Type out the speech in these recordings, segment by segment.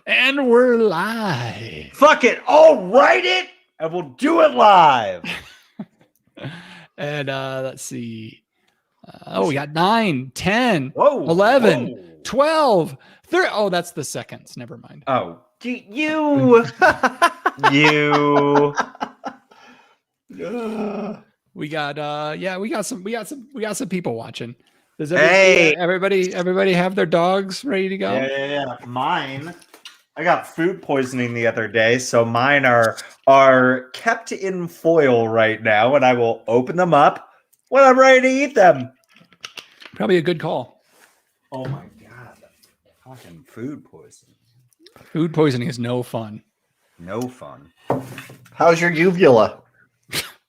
And we're live. Fuck it. I'll write it and we'll do it live. And let's see. We got 9, 10, Whoa, 11, whoa. 12, 13. Oh, that's the seconds. Never mind. Oh, you. We got we got some people watching. Does Hey. everybody have their dogs ready to go? Yeah. Mine. I got food poisoning the other day, so mine are kept in foil right now, and I will open them up when I'm ready to eat them. Probably a good call. Oh my god. Fucking food poisoning. Food poisoning is no fun. No fun. How's your uvula?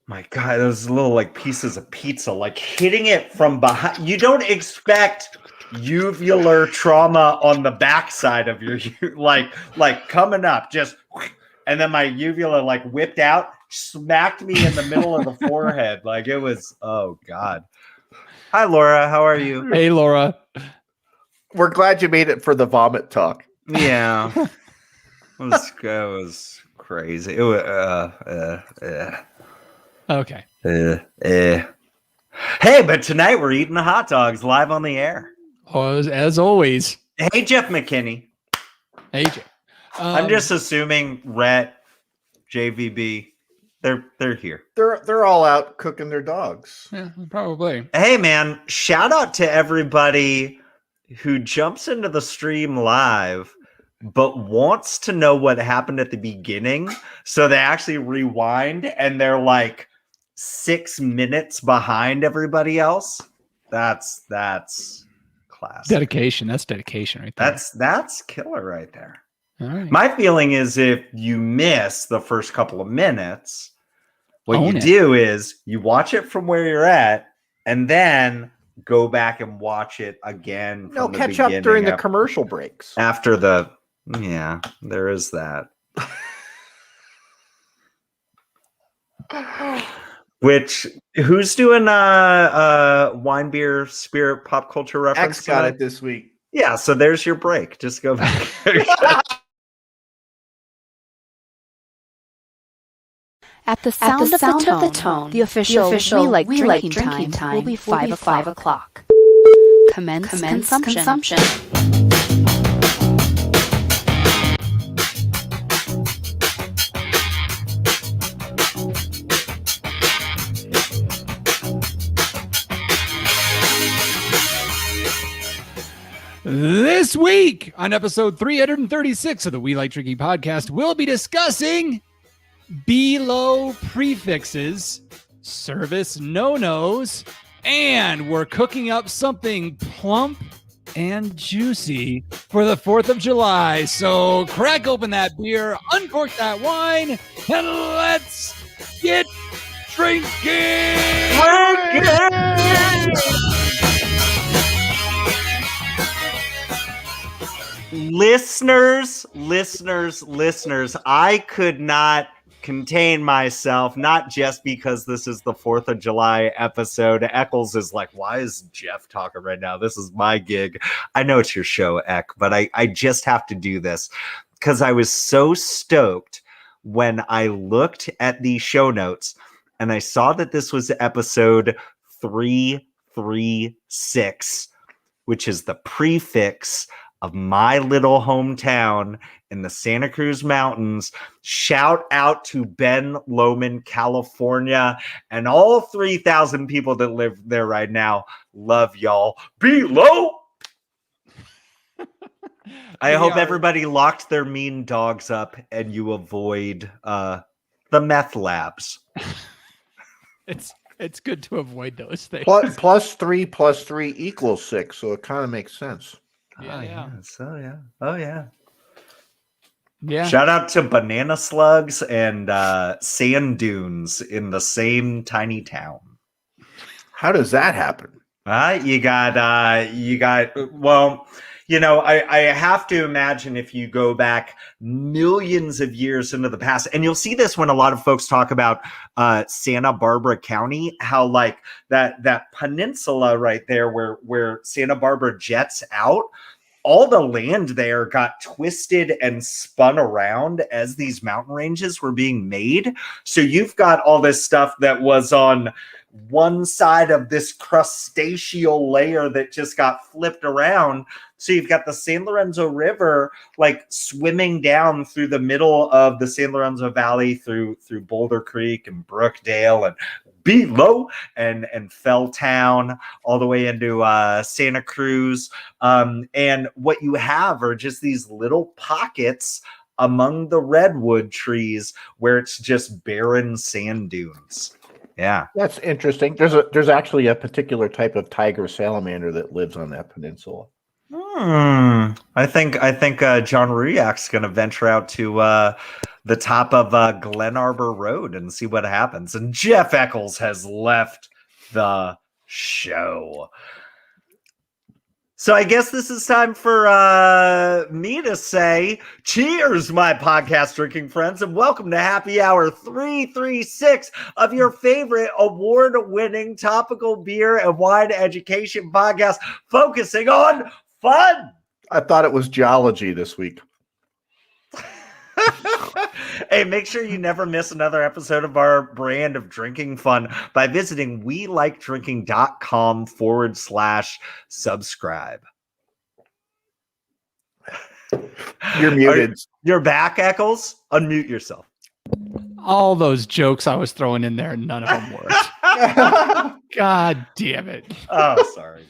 My god, those little like pieces of pizza, like hitting it from behind. You don't expect uvular trauma on the backside of your like coming up, just and then my uvula like whipped out, smacked me in the middle of the forehead. Like it was, oh god. Hi Laura, how are you? Hey Laura. We're glad you made it for the vomit talk. Yeah. It was crazy. It was Okay. Hey, but tonight we're eating the hot dogs live on the air. Oh, as always. Hey, Jeff McKinney. AJ. I'm just assuming Rhett, JVB, they're here. They're all out cooking their dogs. Yeah, probably. Hey, man, shout out to everybody who jumps into the stream live but wants to know what happened at the beginning. So they actually rewind and they're like 6 minutes behind everybody else. That's class. Dedication. That's dedication right there. That's killer right there. All right. My feeling is if you miss the first couple of minutes, what Own you it. do is you watch it from where you're at and then go back and watch it again. No, From the catch up beginning during the commercial breaks. after the, yeah, there is that. Which, who's doing wine, beer, spirit, pop culture reference? X got tonight? it this week. Yeah, so there's your break. Just go back. At the sound, of the tone, the official We Like Drinking Time will be 5 o'clock. Commence consumption. This week on episode 336 of the We Like Drinking podcast, we'll be discussing below prefixes, service no-nos, and we're cooking up something plump and juicy for the 4th of July. So crack open that beer, uncork that wine, and let's get drinking! Listeners, I could not contain myself, not just because this is the 4th of July episode. Eccles is like, why is Jeff talking right now? This is my gig. I know it's your show, Eck, but I just have to do this because I was so stoked when I looked at the show notes and I saw that this was episode 336, which is the prefix of my little hometown in the Santa Cruz Mountains. Shout out to Ben Lomond, California, and all 3,000 people that live there right now. Love y'all. Below. I hope everybody locked their mean dogs up and you avoid the meth labs. It's good to avoid those things. Plus 3 plus 3 equals 6, so it kind of makes sense. Yeah. Oh yeah. Yeah. Shout out to banana slugs and sand dunes in the same tiny town. How does that happen? You got well, I have to imagine if you go back millions of years into the past, and you'll see this when a lot of folks talk about Santa Barbara County, how like that peninsula right there where Santa Barbara jets out, all the land there got twisted and spun around as these mountain ranges were being made. So you've got all this stuff that was on one side of this crustaceal layer that just got flipped around. So you've got the San Lorenzo River like swimming down through the middle of the San Lorenzo Valley through Boulder Creek and Brookdale and Below and Felltown all the way into Santa Cruz. And what you have are just these little pockets among the redwood trees where it's just barren sand dunes. Yeah. That's interesting. There's actually a particular type of tiger salamander that lives on that peninsula. I think John Ruyak's going to venture out to the top of Glen Arbor Road and see what happens. And Jeff Eccles has left the show. So I guess this is time for me to say cheers, my podcast drinking friends, and welcome to Happy Hour 336 of your favorite award-winning topical beer and wine education podcast focusing on fun. I thought it was geology this week. Hey, make sure you never miss another episode of our brand of drinking fun by visiting welikedrinking.com/subscribe. You're muted. You're back, Eccles? Unmute yourself. All those jokes I was throwing in there, none of them worked. God damn it. Oh, sorry.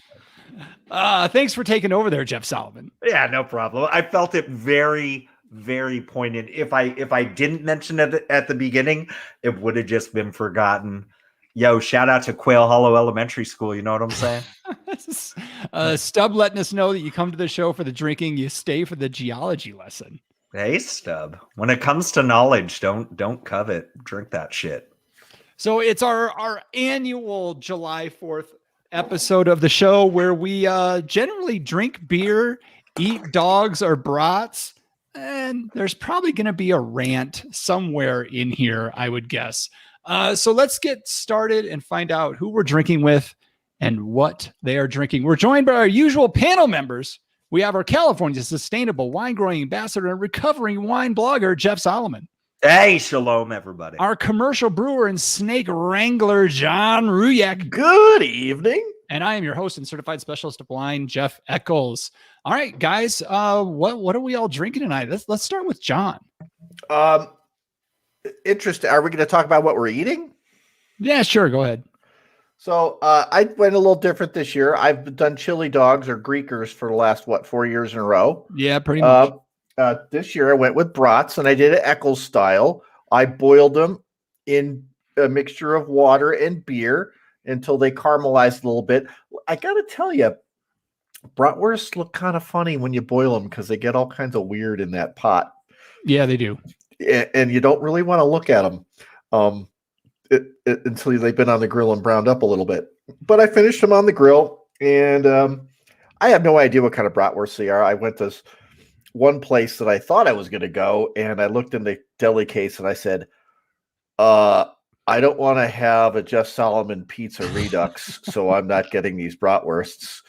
Thanks for taking over there, Jeff Solomon. Yeah, no problem. I felt it very, very pointed. If I didn't mention it at the beginning, it would have just been forgotten. Yo, shout out to Quail Hollow Elementary School. You know what I'm saying? Stub letting us know that you come to the show for the drinking, you stay for the geology lesson. Hey, Stub. When it comes to knowledge, don't covet. Drink that shit. So it's our annual July 4th episode of the show where we generally drink beer, eat dogs or brats, and there's probably going to be a rant somewhere in here, I would guess. So let's get started and find out who we're drinking with and what they are drinking. We're joined by our usual panel members. We have our California Sustainable Wine Growing Ambassador and recovering wine blogger, Jeff Solomon. Hey, shalom, everybody. Our commercial brewer and snake wrangler, John Ruyak. Good evening. And I am your host and certified specialist of wine, Jeff Eccles. All right, guys, what are we all drinking tonight? Let's start with John. Interesting. Are we going to talk about what we're eating? Yeah, sure. Go ahead. So I went a little different this year. I've done chili dogs or Greekers for the last, 4 years in a row. Yeah, pretty much. This year I went with brats and I did it Eccles style. I boiled them in a mixture of water and beer until they caramelized a little bit. I got to tell you, bratwursts look kind of funny when you boil them because they get all kinds of weird in that pot. Yeah, they do. And you don't really want to look at them until they've been on the grill and browned up a little bit. But I finished them on the grill, and I have no idea what kind of bratwursts they are. I went to one place that I thought I was going to go, and I looked in the deli case, and I said, I don't want to have a Jeff Solomon pizza redux, so I'm not getting these bratwursts.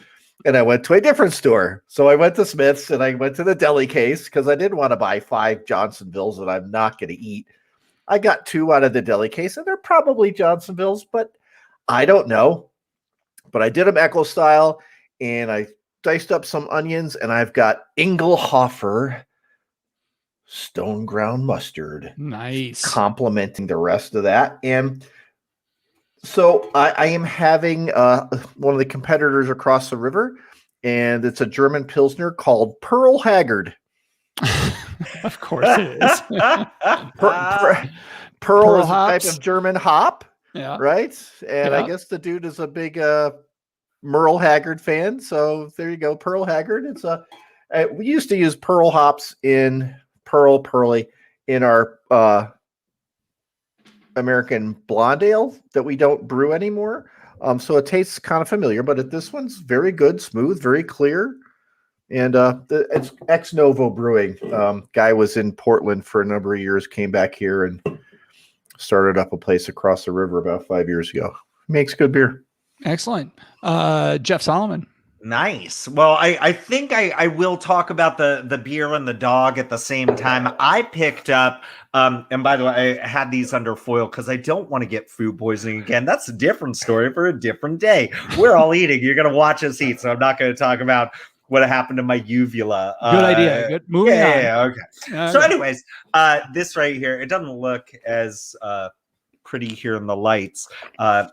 And I went to a different store. So I went to Smith's and I went to the deli case because I didn't want to buy 5 Johnsonvilles that I'm not going to eat. I got 2 out of the deli case, and they're probably Johnsonvilles, but I don't know. But I did them Eccles style, and I diced up some onions, and I've got Engelhofer stone ground mustard. Nice. Complementing the rest of that. And so I am having one of the competitors across the river, and it's a German Pilsner called Pearl Haggard. Of course it is. Pearl is hops. a type of German hop, Yeah. right? And Yeah. I guess the dude is a big Merle Haggard fan. So there you go, Pearl Haggard. It's we used to use Pearl hops in Pearly in our American Blonde Ale that we don't brew anymore. So it tastes kind of familiar, but this one's very good, smooth, very clear. And it's Ex Novo Brewing. Guy was in Portland for a number of years, came back here and started up a place across the river about 5 years ago. Makes good beer. Excellent. Jeff Solomon. Nice. Well, I think I will talk about the beer and the dog at the same time. I picked up, and by the way, I had these under foil because I don't want to get food poisoning again. That's a different story for a different day. We're all eating. You're going to watch us eat, so I'm not going to talk about what happened to my uvula. Good idea. Good. Moving on. Okay. So anyways, this right here, it doesn't look as pretty here in the lights.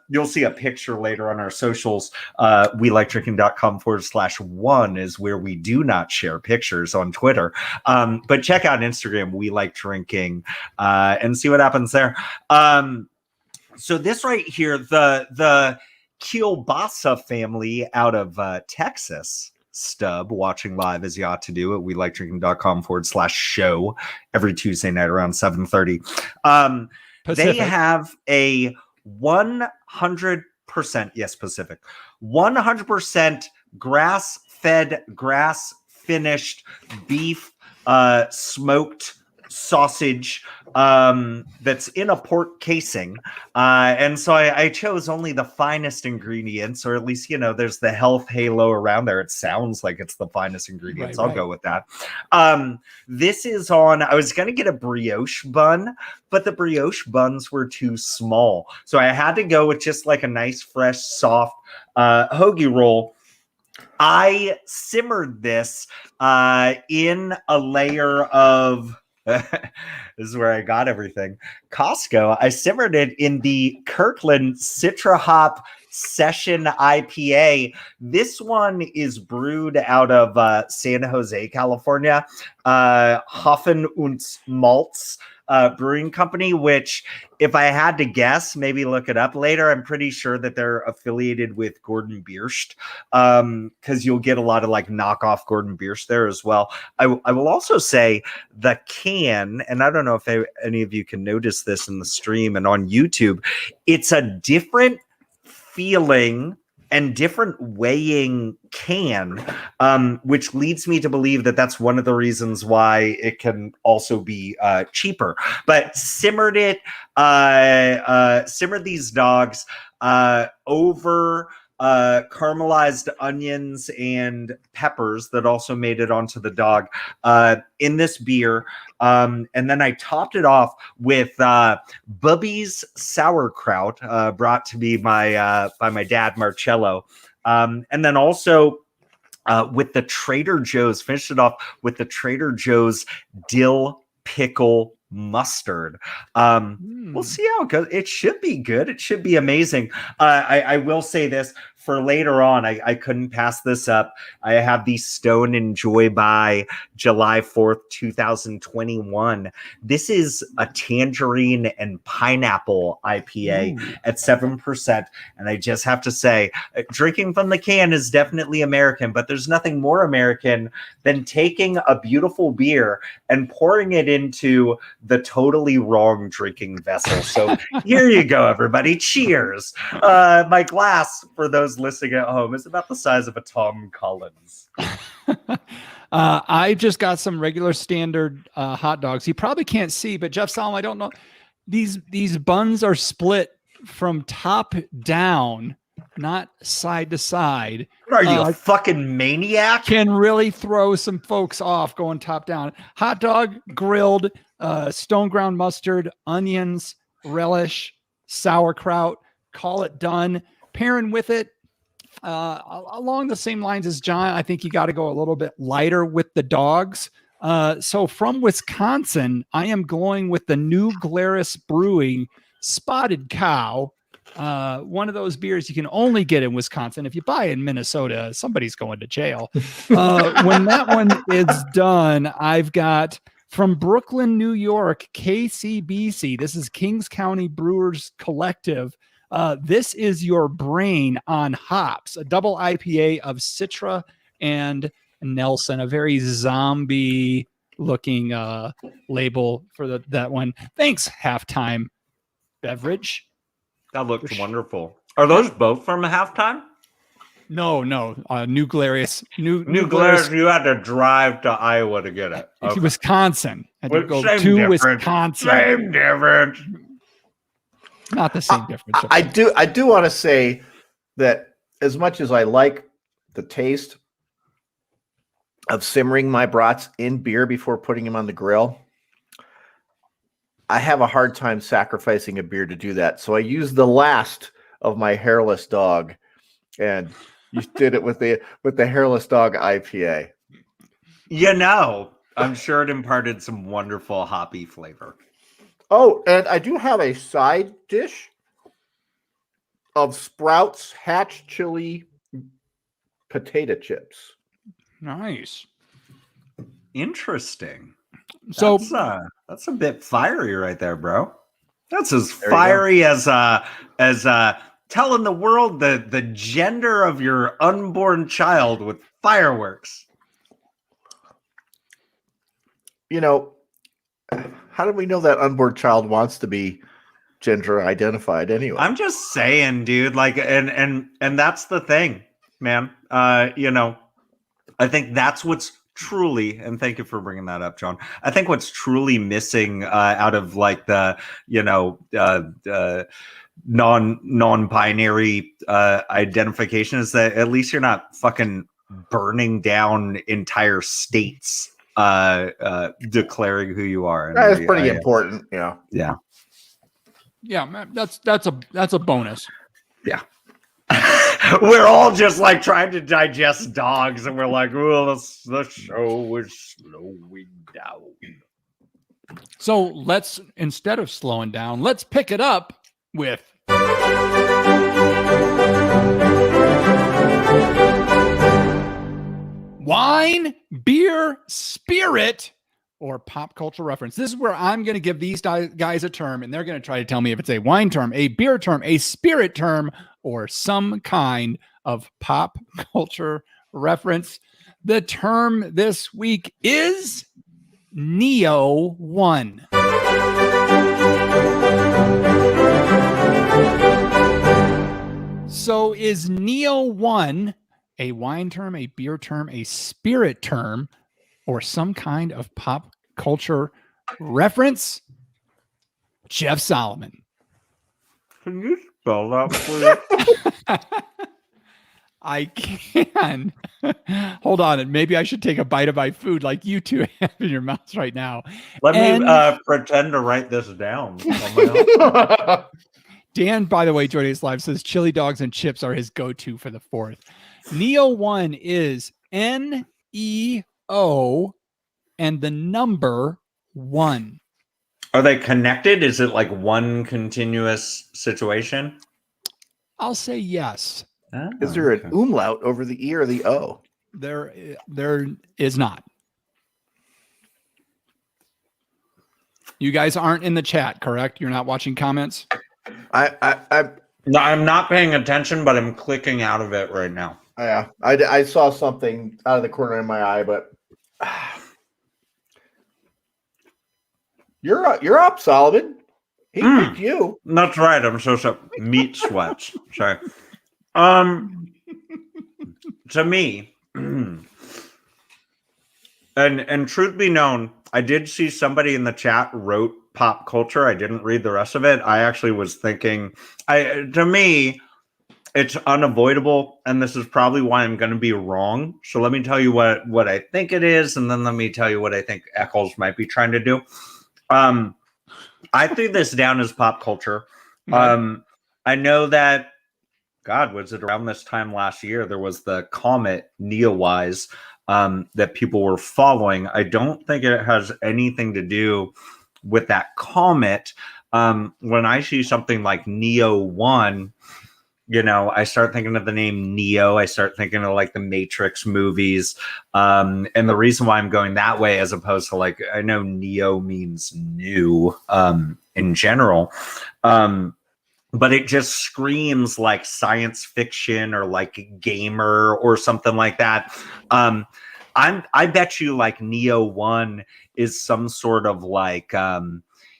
You'll see a picture later on our socials. WeLikeDrinking.com/1 is where we do not share pictures on Twitter. But check out Instagram, We Like Drinking, and see what happens there. So this right here, the Kielbasa family out of Texas, Stub, watching live as you ought to do at WeLikeDrinking.com/show every Tuesday night around 7:30. They have a 100%, yes, Pacific, 100% grass-fed, grass-finished beef, smoked sausage that's in a pork casing. And so I chose only the finest ingredients, or at least, there's the health halo around there. It sounds like it's the finest ingredients. Right. I'll go with that. This is on, I was going to get a brioche bun, but the brioche buns were too small. So I had to go with just like a nice, fresh, soft hoagie roll. I simmered this in a layer of, this is where I got everything, Costco. I simmered it in the Kirkland Citra Hop Session IPA. This one is brewed out of San Jose, California. Hoffen und Malz Brewing Company, which, if I had to guess, maybe look it up later, I'm pretty sure that they're affiliated with Gordon Biersch, because you'll get a lot of like knockoff Gordon Biersch there as well. I will also say the can, and I don't know if any of you can notice this in the stream and on YouTube, it's a different feeling and different weighing can, which leads me to believe that that's one of the reasons why it can also be cheaper. But simmered these dogs over caramelized onions and peppers that also made it onto the dog in this beer. And then I topped it off with Bubby's sauerkraut, brought to me by my dad, Marcello. And then also with the Trader Joe's, finished it off with the Trader Joe's dill pickle mustard. We'll see how it goes. It should be good. It should be amazing. I will say this for later on. I couldn't pass this up. I have the Stone and Joy by July 4th, 2021. This is a tangerine and pineapple IPA at 7%. And I just have to say, drinking from the can is definitely American, but there's nothing more American than taking a beautiful beer and pouring it into the totally wrong drinking vessel. So here you go, everybody. Cheers. My glass, for those listening at home, is about the size of a Tom Collins. I just got some regular standard hot dogs. You probably can't see, but Jeff Solomon, I don't know. These buns are split from top down, not side to side. Are you a fucking maniac? Can really throw some folks off going top down. Hot dog, grilled, stone ground mustard, onions, relish, sauerkraut. Call it done. Pairing with it, along the same lines as John, I think you got to go a little bit lighter with the dogs. So from Wisconsin, I am going with the New Glarus Brewing Spotted Cow. One of those beers you can only get in Wisconsin. If you buy it in Minnesota, somebody's going to jail. When that one is done, I've got from Brooklyn, New York, KCBC. This is Kings County Brewers Collective. This is your brain on hops, a double IPA of Citra and Nelson, a very zombie looking label for that one. Thanks, Halftime Beverage. That looked wonderful. Are those both from a Halftime? No. New Glarus. New Glarus. You had to drive to Iowa to get it. Okay. Wisconsin. I had to go to Wisconsin. Same difference. Not the same difference. I do want to say that as much as I like the taste of simmering my brats in beer before putting them on the grill, I have a hard time sacrificing a beer to do that. So I use the last of my hairless dog, and you did it with the hairless dog IPA. You know, I'm sure it imparted some wonderful hoppy flavor. Oh, and I do have a side dish of Sprouts Hatch Chili potato chips. Nice. Interesting. So that's a bit fiery right there, bro. That's as There you fiery as telling the world the gender of your unborn child with fireworks. You know, how do we know that unborn child wants to be gender identified anyway? I'm just saying, dude. Like, and that's the thing, man. You know, I think that's what's truly, and thank you for bringing that up, John. I think what's truly missing out of like the, you know, non-binary identification is that at least you're not fucking burning down entire states declaring who you are. And That's pretty important. Yeah. yeah, man, that's a bonus. Yeah. We're all just like trying to digest dogs, and we're like, "Oh, the show is slowing down." So let's, instead of slowing down, let's pick it up with wine, beer, spirit, or pop culture reference. This is where I'm going to give these guys a term, and they're going to try to tell me if it's a wine term, a beer term, a spirit term, or some kind of pop culture reference. The term this week is Neo 1. So is Neo 1 a wine term, a beer term, a spirit term, or some kind of pop culture reference? Jeff Solomon. Can you spell that, please? I can. Hold on. And maybe I should take a bite of my food like you two have in your mouths right now. Let me pretend to write this down. On my own. Dan, by the way, joining us live, says chili dogs and chips are his go-to for the 4th. Neo 1 is Neo and the number 1. Are they connected? Is it like one continuous situation? I'll say yes. Oh, Is there an umlaut over the E or the O? There is not. You guys aren't in the chat, correct? You're not watching comments? No, I'm not paying attention, but I'm clicking out of it right now. Yeah, I saw something out of the corner of my eye, but you're up, Solomon. He picked you. That's right. I'm so meat sweats. Sorry. To me, and truth be known, I did see somebody in the chat wrote pop culture. I didn't read the rest of it. I actually was thinking, to me, it's unavoidable, and this is probably why I'm going to be wrong. So let me tell you what I think it is, and then let me tell you what I think Eccles might be trying to do. I threw this down as pop culture. I know that, God, was it around this time last year? There was the comet Neowise that people were following. I don't think it has anything to do with that comet. When I see something like Neo 1, you know, I start thinking of the name Neo. I start thinking of like the Matrix movies. And the reason why I'm going that way, as opposed to like, I know Neo means new in general. But it just screams like science fiction or like gamer or something like that. I bet you like Neo 1 is some sort of like,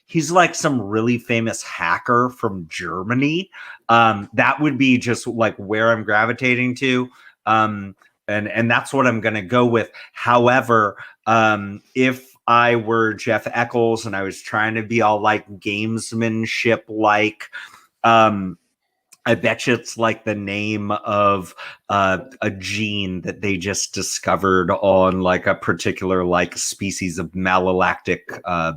he's like some really famous hacker from Germany. That would be just like where I'm gravitating to. And that's what I'm going to go with. However, if I were Jeff Eccles and I was trying to be all like gamesmanship, like, I I bet you it's like the name of a gene that they just discovered on like a particular like species of malolactic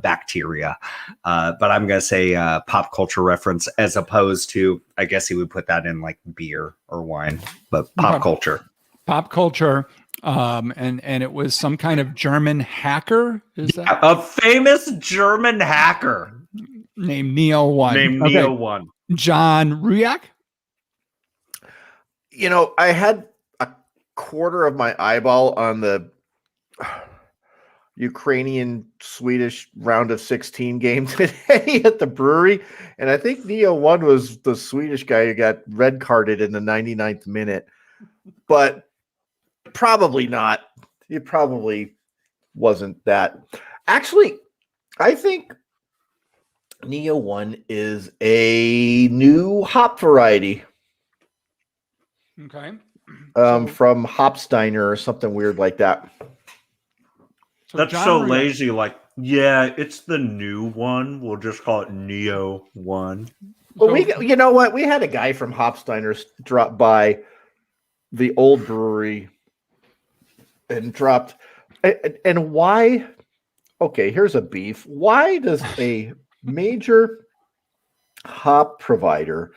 bacteria. But I'm going to say pop culture reference as opposed to, I guess he would put that in like beer or wine, but pop culture. Pop culture. And it was some kind of German hacker. Is that a famous German hacker named Neo1? Neo1. John Ruyak. You know, I had a quarter of my eyeball on the Ukrainian Swedish round of 16 game today at the brewery, and I think Neo1 was the Swedish guy who got red carded in the 99th minute, but probably not. It probably wasn't that. Actually, I think Neo1 is a new hop variety. Okay. From Hopsteiner or something weird like that. That's John so lazy. Like, yeah, it's the new one. We'll just call it Neo 1. Well, you know what? We had a guy from Hopsteiner drop by the old brewery and dropped. And why? Okay, here's a beef. Why does a major hop provider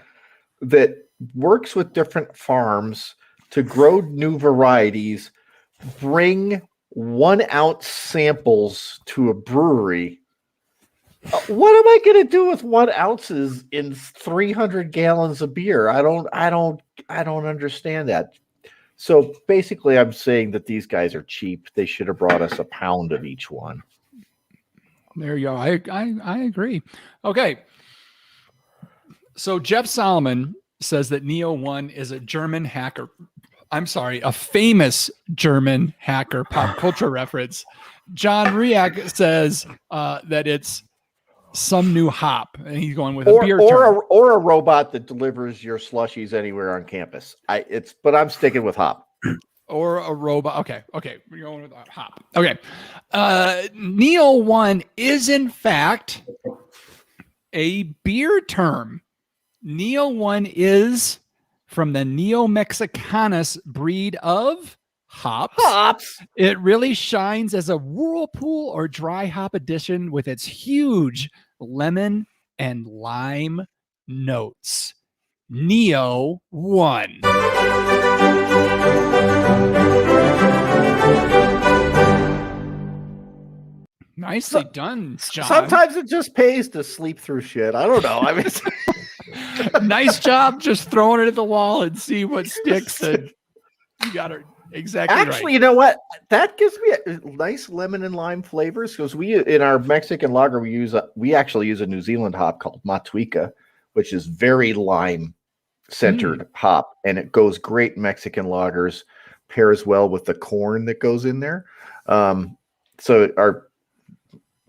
that works with different farms to grow new varieties bring 1 ounce samples to a brewery? What am I going to do with 1 ounces in 300 gallons of beer? I don't understand that. So basically, I'm saying that these guys are cheap. They should have brought us a pound of each one. There you go. I agree. Okay. So Jeff Solomon says that Neo1 is a German hacker. I'm sorry, a famous German hacker, pop culture reference. John Riak says that it's some new hop, and he's going with a beer term. Or a robot that delivers your slushies anywhere on campus. But I'm sticking with hop. Or a robot. Okay. We're going with hop. Okay. Neo1 is in fact a beer term. Neo1 is from the Neo Mexicanus breed of hops. It really shines as a whirlpool or dry hop addition with its huge lemon and lime notes. Neo1. Nicely done, John. Sometimes it just pays to sleep through shit. I don't know. I mean, nice job just throwing it at the wall and see what sticks. And you got it exactly right. Actually, you know what? That gives me a nice lemon and lime flavors because in our Mexican lager we actually use a New Zealand hop called Matuica, which is very lime centered hop, and it goes great in Mexican lagers. Pairs well with the corn that goes in there. So our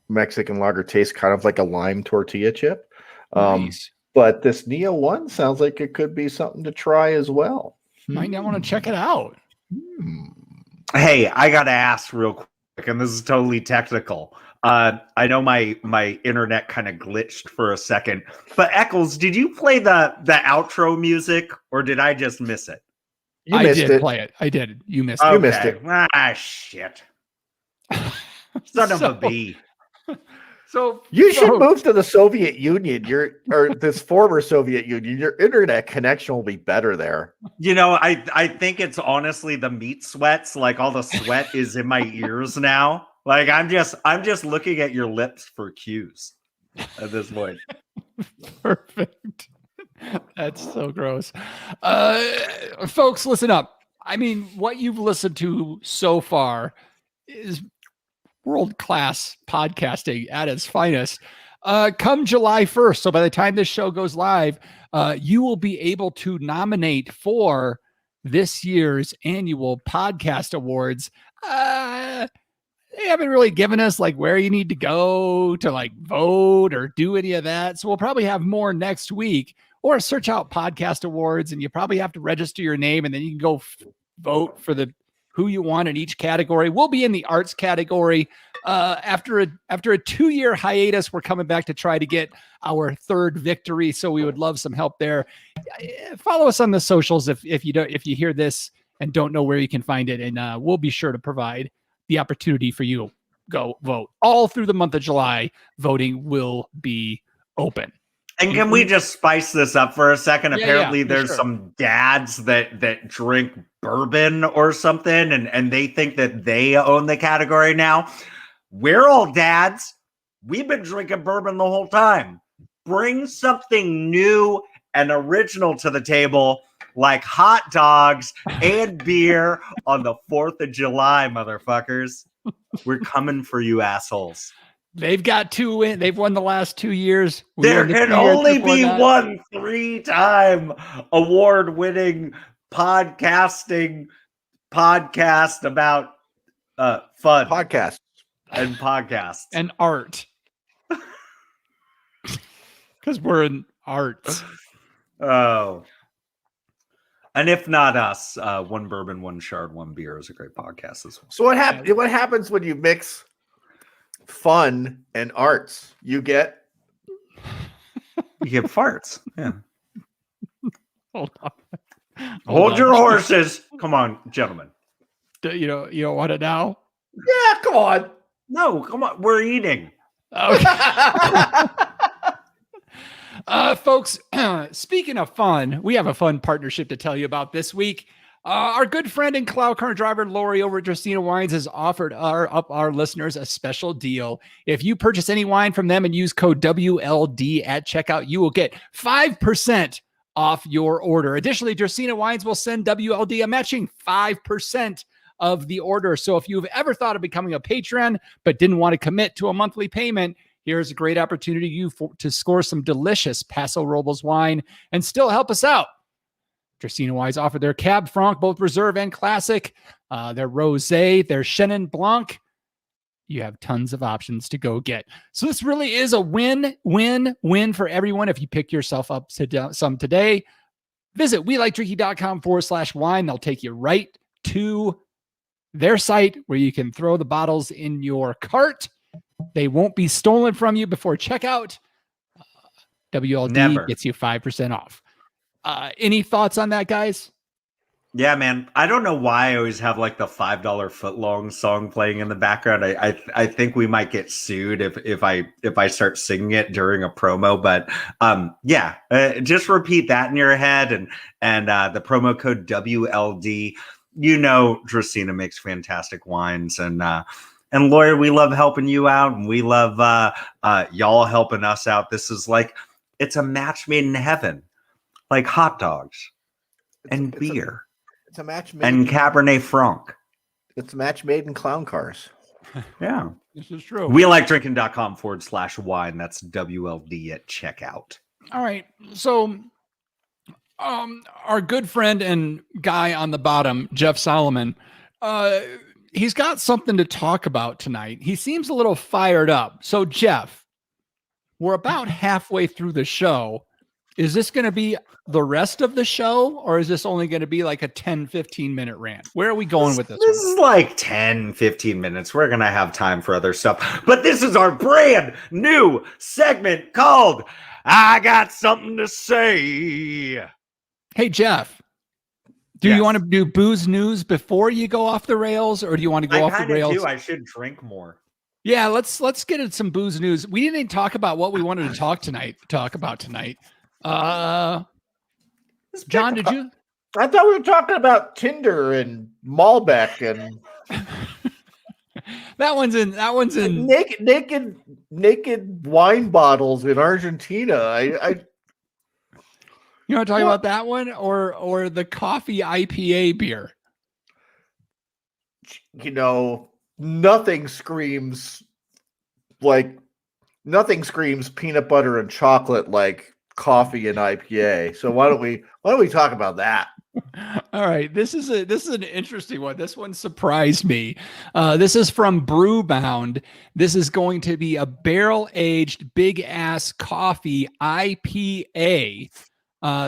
Mexican lager tastes kind of like a lime tortilla chip. Nice. But this Neo1 sounds like it could be something to try as well. Might not want to check it out. Hey, I got to ask real quick, and this is totally technical. I know my internet kind of glitched for a second, but Eccles, did you play the outro music, or did I just miss it? You missed it. Play it. I did. You missed it. You missed it. Ah, shit. Son of a bee. So you should move to the Soviet Union. Or this former Soviet Union. Your internet connection will be better there. You know, I think it's honestly the meat sweats. Like all the sweat is in my ears now. Like I'm just looking at your lips for cues at this point. Perfect. That's so gross. Folks, listen up. I mean, what you've listened to so far is world-class podcasting at its finest. Come July 1st, so by the time this show goes live, you will be able to nominate for this year's annual podcast awards. They haven't really given us like where you need to go to like vote or do any of that. So we'll probably have more next week, or search out podcast awards, and you probably have to register your name, and then you can go vote for who you want in each category. We'll be in the arts category. After a 2-year hiatus, we're coming back to try to get our third victory. So we would love some help there. Follow us on the socials if you hear this and don't know where you can find it, and we'll be sure to provide the opportunity for you. Go vote all through the month of July. Voting will be open. And can we just spice this up for a second? Apparently, there's sure. some dads that drink bourbon or something, and they think that they own the category now. We're all dads. We've been drinking bourbon the whole time. Bring something new and original to the table, like hot dogs and beer on the 4th of July, motherfuckers. We're coming for you, assholes. They've got 2 wins. They've won the last 2 years. There can only be one 3-time award-winning podcast about fun Podcast. and podcasts and art. Because we're in arts. Oh. And if not us, One Bourbon, One Shard, One Beer is a great podcast as well. So what happens when you mix fun and arts? You get You get farts. Yeah. Hold on. Hold your horses. Come on, gentlemen. You don't want it now? yeah. Come on. No, come on. We're eating. Okay. Folks, speaking of fun, we have a fun partnership to tell you about this week. Our good friend and cloud car driver Lori over at Dracaena Wines has offered our listeners a special deal. If you purchase any wine from them and use code WLD at checkout, you will get 5% off your order. Additionally, Dracaena Wines will send WLD a matching 5% of the order. So if you've ever thought of becoming a patron but didn't want to commit to a monthly payment, here's a great opportunity to score some delicious Paso Robles wine and still help us out. Dracaena Wines offer their Cab Franc, both reserve and classic, their rosé, their Chenin Blanc. You have tons of options to go get. So this really is a win-win-win for everyone. If you pick yourself up some today, visit welikedrinking.com/wine. They'll take you right to their site where you can throw the bottles in your cart. They won't be stolen from you before checkout. WLD Never. gets you 5% off. Any thoughts on that, guys? Yeah, man. I don't know why I always have like the $5 footlong song playing in the background. I think we might get sued if I start singing it during a promo. But just repeat that in your head and the promo code WLD. You know, Dracaena makes fantastic wines, and Lori, we love helping you out, and we love y'all helping us out. This is like, it's a match made in heaven, like hot dogs and beer. It's a match made and Cabernet Franc. It's a match made in clown cars. Yeah. This is true. WeLikeDrinking.com/wine. That's WLD at checkout. All right. So our good friend and guy on the bottom, Jeff Solomon, he's got something to talk about tonight. He seems a little fired up. So, Jeff, we're about halfway through the show. Is this going to be the rest of the show, or is this only going to be like a 10-15 minute rant? Where are we going with this? This is like 10-15 minutes. We're going to have time for other stuff. But this is our brand new segment called I Got Something to Say. Hey, Jeff, do you want to do booze news before you go off the rails, or do you want to go off the rails? I should drink more. Yeah, let's get into some booze news. We didn't even talk about what we wanted to talk about tonight. John, did you? I thought we were talking about Tinder and Malbec and that one's in naked wine bottles in Argentina. You want to talk about that one or the coffee IPA beer? You know, nothing screams peanut butter and chocolate like coffee and IPA. So why don't we talk about that? All right, this is an interesting one. This one surprised me. This is from Brewbound. This is going to be a barrel-aged big ass coffee IPA.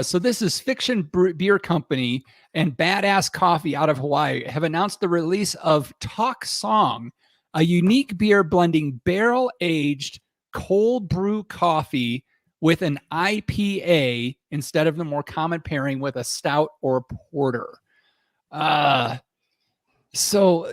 So this is Fiction Beer Company and Badass Coffee out of Hawaii have announced the release of Talk Song, a unique beer blending barrel-aged cold brew coffee with an IPA instead of the more common pairing with a stout or porter. So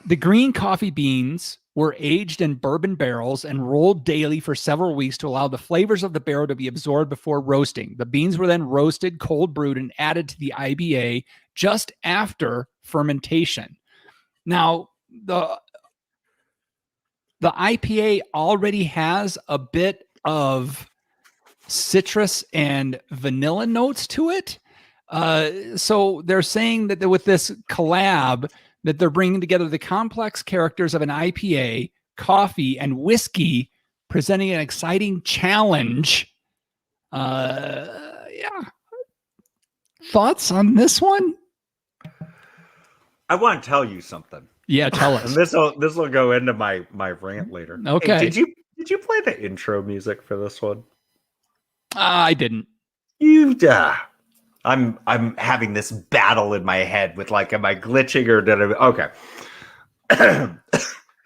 the green coffee beans were aged in bourbon barrels and rolled daily for several weeks to allow the flavors of the barrel to be absorbed before roasting. The beans were then roasted, cold brewed, and added to the IBA just after fermentation. Now, the IPA already has a bit of citrus and vanilla notes to it. So they're saying that with this collab, that they're bringing together the complex characters of an IPA, coffee, and whiskey, presenting an exciting challenge. Yeah. Thoughts on this one? I want to tell you something. Yeah, tell us. And this will go into my rant later. Okay. Hey, did you play the intro music for this one? I didn't. I'm having this battle in my head with like, am I glitching or did I? Okay.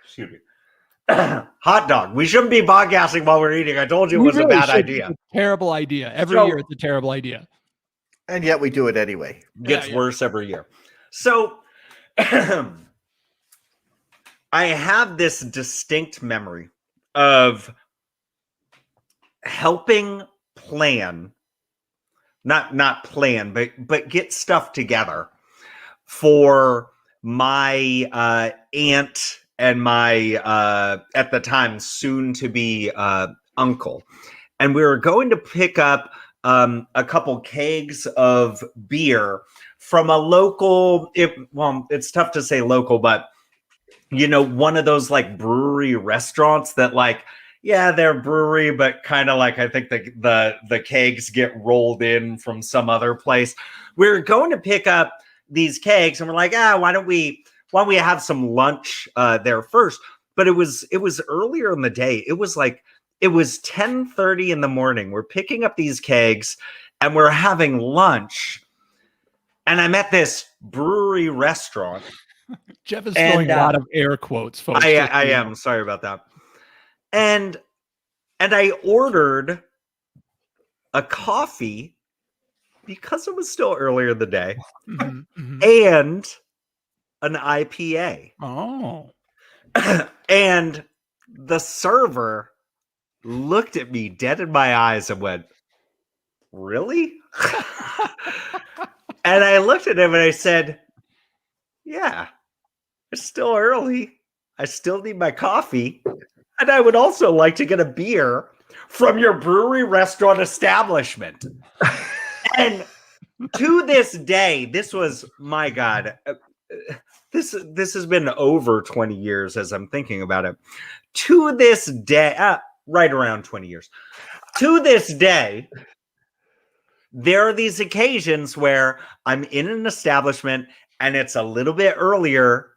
Excuse me. Hot dog. We shouldn't be podcasting while we're eating. I told you it was a bad idea. It's a terrible idea. Every year it's a terrible idea. And yet we do it anyway. Gets worse every year. So I have this distinct memory of helping plan, not plan, but get stuff together for my aunt and my at the time soon to be uncle, and we were going to pick up a couple kegs of beer from a local. It's tough to say local, but one of those like brewery restaurants that like, yeah, they're brewery, but kind of like I think the kegs get rolled in from some other place. We're going to pick up these kegs, and we're like, why don't we have some lunch there first? But it was earlier in the day. It was 10:30 in the morning. We're picking up these kegs, and we're having lunch. And I'm at this brewery restaurant. Jeff is throwing a lot of air quotes, folks. I am sorry about that. And I ordered a coffee because it was still earlier in the day, and an IPA. Oh. And the server looked at me dead in my eyes and went, "Really?" And I looked at him and I said, "Yeah, it's still early. I still need my coffee. And I would also like to get a beer from your brewery restaurant establishment." And to this day, this was, my God, this has been over 20 years as I'm thinking about it. To this day, right around 20 years. To this day, there are these occasions where I'm in an establishment and it's a little bit earlier,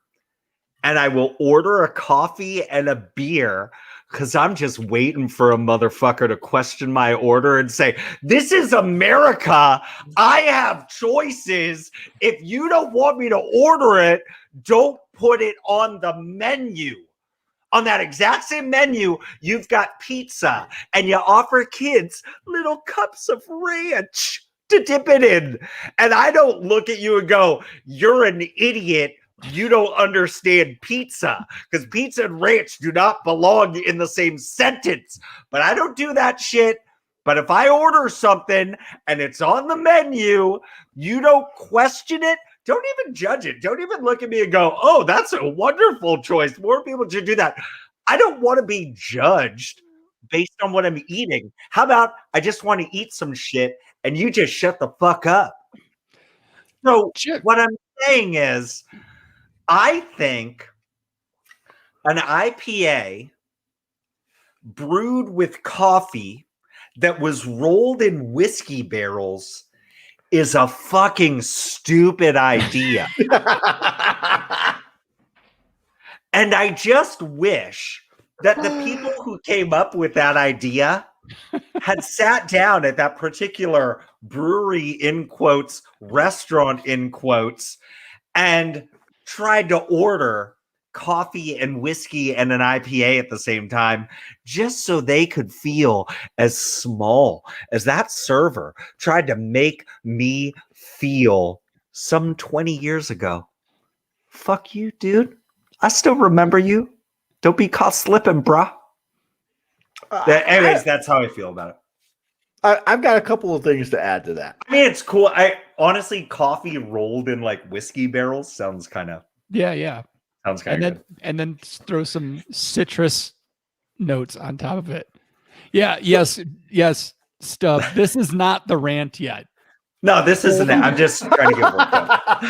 and I will order a coffee and a beer because I'm just waiting for a motherfucker to question my order and say, "This is America. I have choices. If you don't want me to order it, don't put it on the menu." On that exact same menu, you've got pizza, and you offer kids little cups of ranch to dip it in. And I don't look at you and go, "You're an idiot. You don't understand pizza," because pizza and ranch do not belong in the same sentence. But I don't do that shit. But if I order something and it's on the menu, you don't question it. Don't even judge it. Don't even look at me and go, "Oh, that's a wonderful choice. More people should do that." I don't want to be judged based on what I'm eating. How about I just want to eat some shit and you just shut the fuck up? So what I'm saying is, I think an IPA brewed with coffee that was rolled in whiskey barrels is a fucking stupid idea. And I just wish that the people who came up with that idea had sat down at that particular brewery, in quotes, restaurant, in quotes, and tried to order coffee and whiskey and an IPA at the same time, just so they could feel as small as that server tried to make me feel some 20 years ago. Fuck you, dude. I still remember you. Don't be caught slipping, bruh. Anyways, that's how I feel about it. I've got a couple of things to add to that. I mean, it's cool. I honestly, coffee rolled in like whiskey barrels sounds kind of sounds kind of good. And then throw some citrus notes on top of it. Yeah, yes, Stub. This is not the rant yet. No, this isn't it. I'm just trying to get worked up.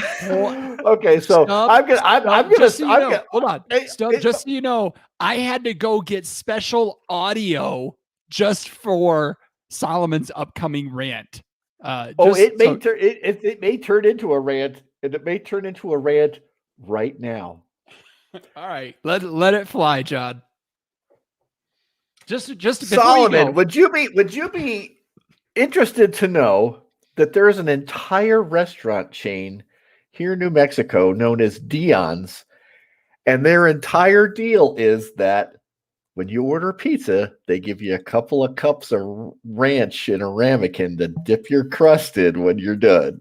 Okay, so I'm gonna hold on. Stub, just so you know, I had to go get special audio just for Solomon's upcoming rant. It may turn into a rant, and it may turn into a rant right now. All right, let it fly, John. Just Solomon, would you be interested to know that there is an entire restaurant chain here in New Mexico known as Dion's, and their entire deal is that when you order pizza, they give you a couple of cups of ranch in a ramekin to dip your crust in when you're done.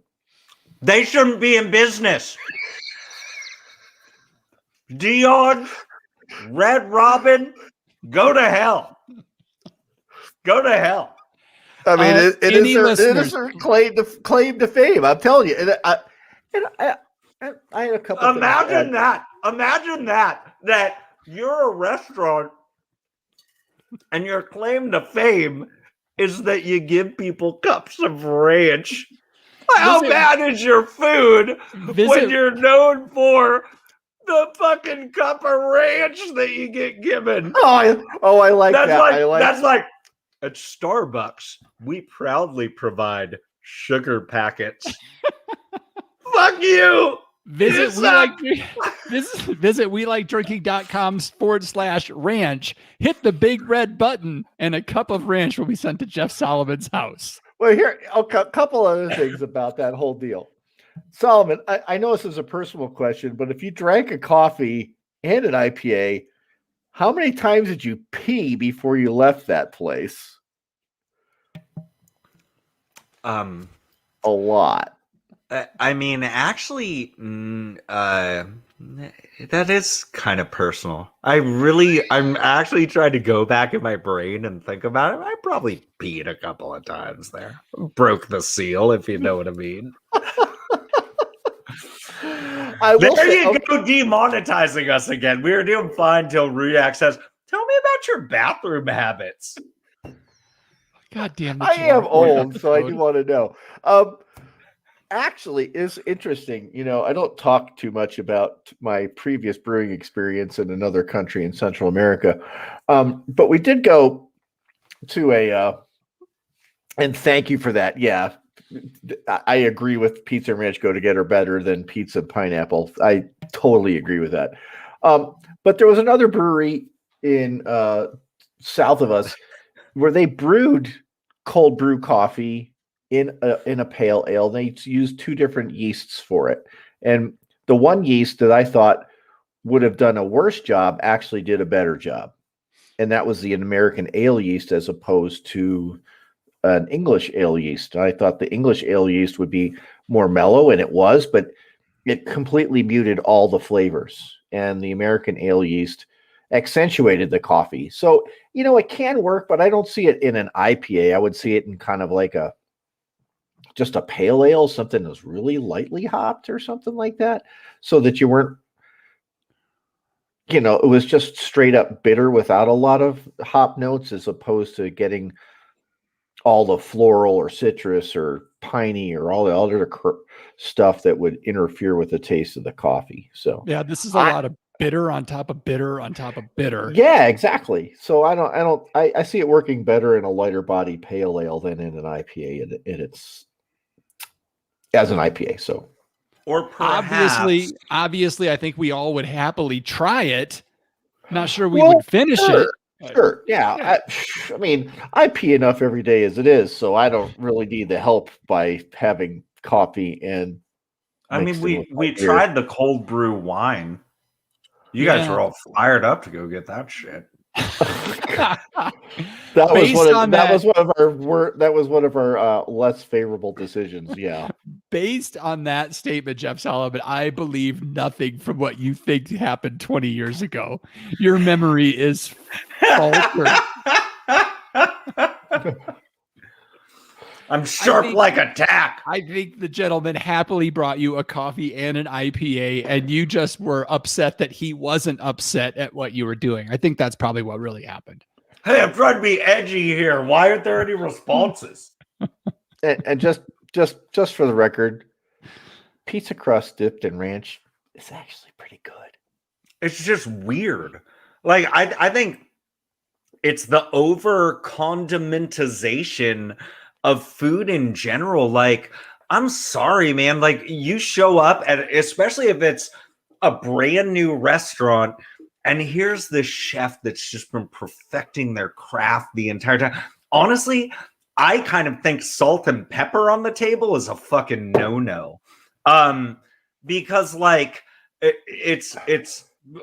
They shouldn't be in business. Dion, Red Robin, go to hell. Go to hell. I mean, it is their claim to fame. I'm telling you. And I had a couple. Imagine that you're a restaurant and your claim to fame is that you give people cups of ranch. How bad is your food when you're known for the fucking cup of ranch that you get given? I like that. That's like at Starbucks, we proudly provide sugar packets. Fuck you. Visit WeLikeDrinking.com/ranch. Hit the big red button, and a cup of ranch will be sent to Jeff Solomon's house. Well, here a couple other things about that whole deal. Solomon, I know this is a personal question, but if you drank a coffee and an IPA, how many times did you pee before you left that place? A lot. I mean, actually, that is kind of personal. I'm actually trying to go back in my brain and think about it. I probably peed a couple of times there. Broke the seal, if you know what I mean. There you go, demonetizing us again. We were doing fine till Ruyak says, "Tell me about your bathroom habits." God damn it. I am old, so I do want to know. Actually, it's interesting. You know, I don't talk too much about my previous brewing experience in another country in Central America. But we did go to and thank you for that. Yeah, I agree with pizza and ranch go together better than pizza and pineapple. I totally agree with that. But there was another brewery in south of us where they brewed cold brew coffee in a pale ale. They used two different yeasts for it. And the one yeast that I thought would have done a worse job actually did a better job. And that was the American ale yeast as opposed to an English ale yeast. I thought the English ale yeast would be more mellow, and it was, but it completely muted all the flavors. And the American ale yeast accentuated the coffee. So, you know, it can work, but I don't see it in an IPA. I would see it in kind of like just a pale ale, something that's really lightly hopped or something like that, so that you weren't, you know, it was just straight up bitter without a lot of hop notes, as opposed to getting all the floral or citrus or piney or all the other stuff that would interfere with the taste of the coffee. So yeah, this is a lot of bitter on top of bitter on top of bitter. Yeah, exactly. So I see it working better in a lighter body pale ale than in an IPA, and it's as an IPA. So, or perhaps, obviously, I think we all would happily try it. Not sure we would finish it. Sure. Yeah. I mean, I pee enough every day as it is, so I don't really need the help by having coffee and. I mean, we tried the cold brew wine. You guys were all fired up to go get that shit. That was one of our less favorable decisions. Yeah. Based on that statement, Jeff Solomon, I believe nothing from what you think happened 20 years ago. Your memory is faltered. I'm sharp like a tack. I think the gentleman happily brought you a coffee and an IPA, and you just were upset that he wasn't upset at what you were doing. I think that's probably what really happened. Hey, I'm trying to be edgy here. Why aren't there any responses? And just for the record, pizza crust dipped in ranch is actually pretty good. It's just weird. Like, I think it's the over condimentization of food in general. Like, I'm sorry, man. Like, you show up at, especially if it's a brand new restaurant, and here's the chef that's just been perfecting their craft the entire time. Honestly, I kind of think salt and pepper on the table is a fucking no-no. Because like it's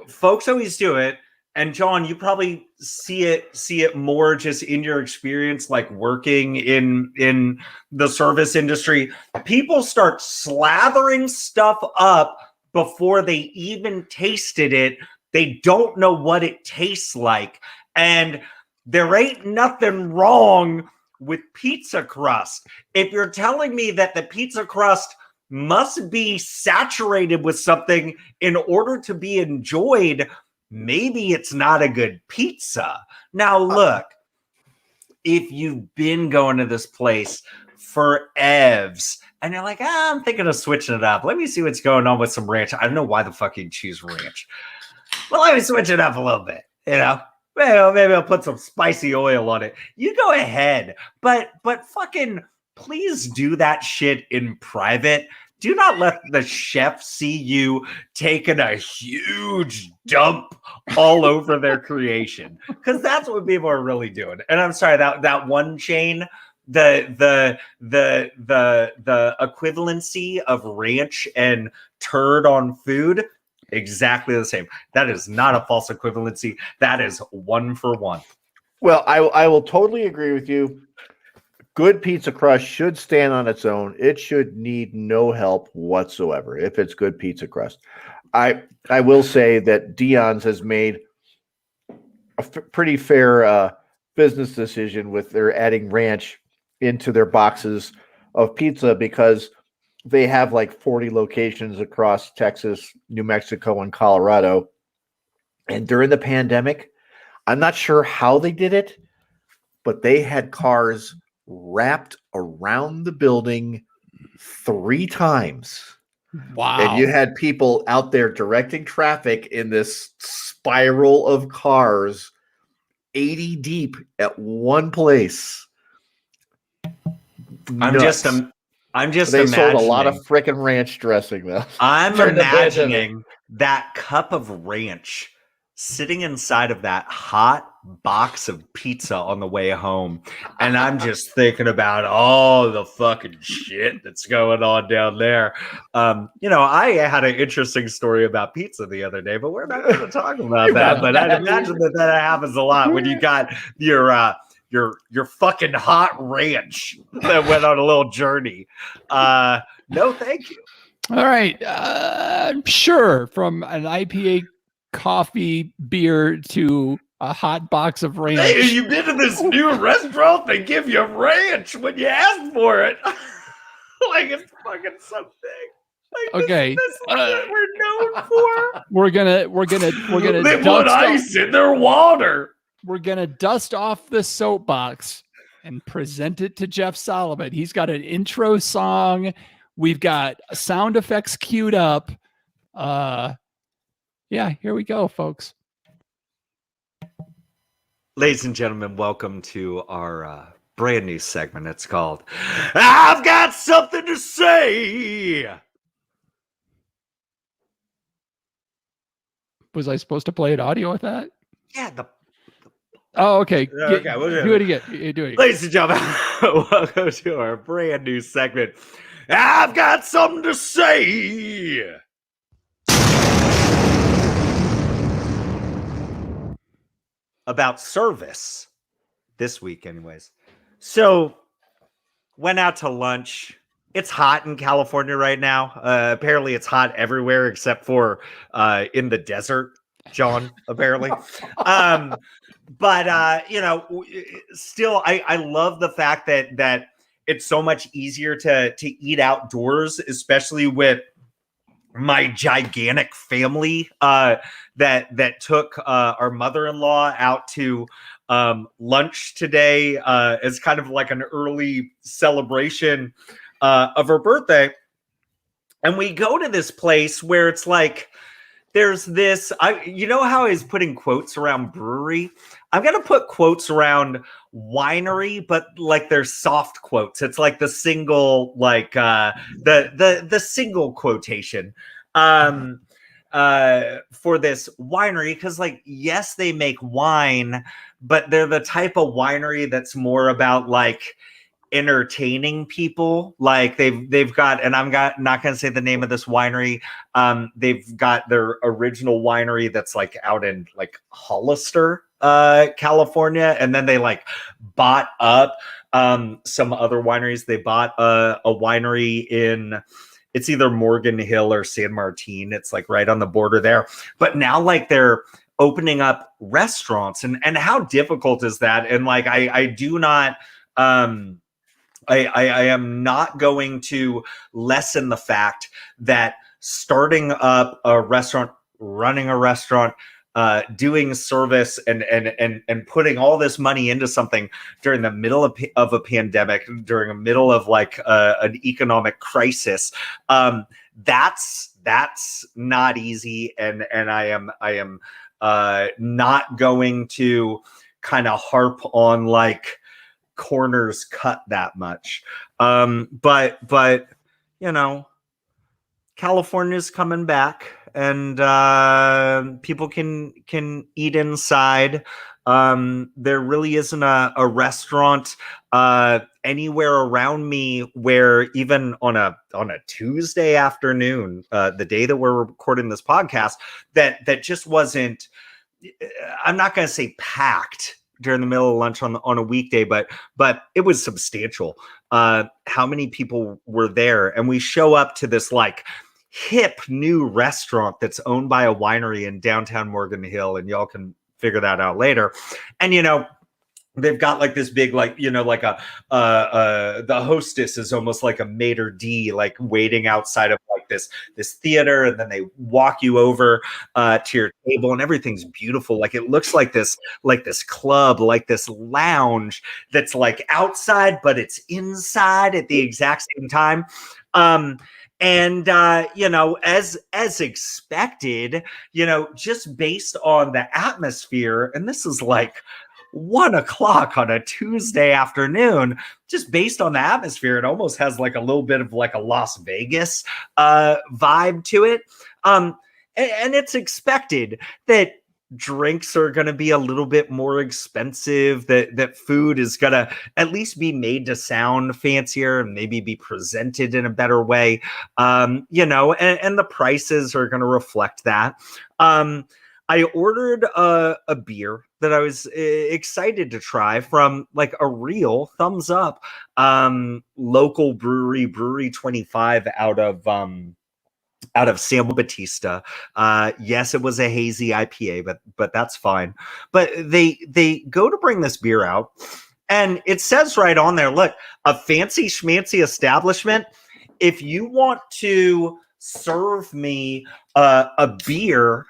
folks always do it. And John, you probably see it more just in your experience, like working in the service industry. People start slathering stuff up before they even tasted it. They don't know what it tastes like. And there ain't nothing wrong with pizza crust. If you're telling me that the pizza crust must be saturated with something in order to be enjoyed, maybe it's not a good pizza. Now, look, if you've been going to this place for evs and you're like, I'm thinking of switching it up. Let me see what's going on with some ranch. I don't know why the fuck you choose ranch. Well, let me switch it up a little bit, you know? Maybe I'll put some spicy oil on it. You go ahead. But fucking please do that shit in private. Do not let the chef see you taking a huge dump all over their creation, because that's what people are really doing. And I'm sorry, that one chain, the equivalency of ranch and turd on food, exactly the same. That is not a false equivalency. That is 1 for 1. Well, I will totally agree with you. Good pizza crust should stand on its own. It should need no help whatsoever if it's good pizza crust. I will say that Dion's has made a pretty fair business decision with their adding ranch into their boxes of pizza, because they have like 40 locations across Texas, New Mexico, and Colorado. And during the pandemic, I'm not sure how they did it, but they had cars wrapped around the building 3 times. Wow. And you had people out there directing traffic in this spiral of cars 80 deep at one place. I'm just they imagining. sold a lot of freaking ranch dressing though. I'm imagining that cup of ranch sitting inside of that hot box of pizza on the way home. And I'm just thinking about all the fucking shit that's going on down there. I had an interesting story about pizza the other day, but we're not going to talk about that. But I'd imagine that happens a lot when you got your fucking hot ranch that went on a little journey. No, thank you. All right. Sure. From an IPA coffee beer to a hot box of ranch. Hey, you been to this new restaurant? They give you ranch when you ask for it. Like it's fucking something. Like okay. This is what we're known for. We're gonna they put ice in their water. We're gonna dust off the soapbox and present it to Jeff Solomon. He's got an intro song. We've got sound effects queued up. Yeah, here we go, folks. Ladies and gentlemen, welcome to our brand new segment. It's called I've Got Something to Say. Was I supposed to play an audio with that? Yeah. Oh, okay. Okay, do it again. Do it again. Ladies and gentlemen, welcome to our brand new segment. I've got something to say. about service this week, anyways. So went out to lunch. It's hot in California right now. Apparently, it's hot everywhere except for in the desert, John. Apparently, but you know, still, I love the fact that it's so much easier to eat outdoors, especially with my gigantic family that took our mother-in-law out to lunch today as kind of like an early celebration of her birthday. And we go to this place where it's like there's this, you know how I was putting quotes around brewery? I'm going to put quotes around winery, but like they're soft quotes. It's like the single, like the single quotation for this winery. Because like, yes, they make wine, but they're the type of winery that's more about like entertaining people. Like they've got, and not going to say the name of this winery. They've got their original winery that's like out in like Hollister, California, and then they like bought up some other wineries. They bought a winery in, it's either Morgan Hill or San Martin. It's like right on the border there. But now like they're opening up restaurants, and how difficult is that? And like I do not I am not going to lessen the fact that starting up a restaurant, running a restaurant, doing service and putting all this money into something during the middle of a pandemic, during the middle of like an economic crisis, that's not easy. And I am not going to kind of harp on like corners cut that much. But you know, California's coming back, and people can eat inside. There really isn't a restaurant anywhere around me where even on a Tuesday afternoon, the day that we're recording this podcast, that just wasn't, I'm not going to say packed during the middle of lunch on a weekday, but it was substantial. How many people were there? And we show up to this like hip new restaurant that's owned by a winery in downtown Morgan Hill, and y'all can figure that out later. And you know, they've got like this big, like, you know, like the hostess is almost like a maitre d', like waiting outside of like this theater, and then they walk you over to your table, and everything's beautiful. Like it looks like this club, like this lounge that's like outside, but it's inside at the exact same time. And you know, as expected, you know, just based on the atmosphere, and this is like 1 o'clock on a Tuesday afternoon, just based on the atmosphere, it almost has like a little bit of like a Las Vegas vibe to it. And it's expected that drinks are going to be a little bit more expensive, that food is going to at least be made to sound fancier and maybe be presented in a better way. You know, and the prices are going to reflect that. I ordered a beer that I was excited to try from like a real thumbs up local brewery 25 out of San Bautista. Yes, it was a hazy IPA, but that's fine. But they go to bring this beer out, and it says right on there, look, a fancy schmancy establishment. If you want to serve me a beer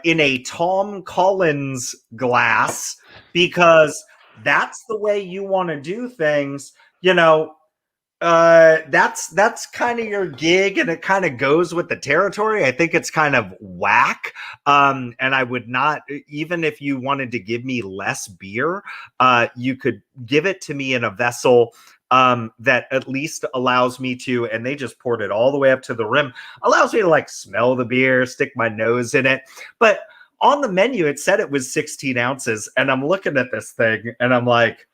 in a Tom Collins glass, because that's the way you want to do things, you know, that's kind of your gig, and it kind of goes with the territory. I think it's kind of whack. And I would not, even if you wanted to give me less beer, you could give it to me in a vessel that at least allows me to, and they just poured it all the way up to the rim, allows me to like smell the beer, stick my nose in it. But on the menu, it said it was 16 ounces. And I'm looking at this thing and I'm like,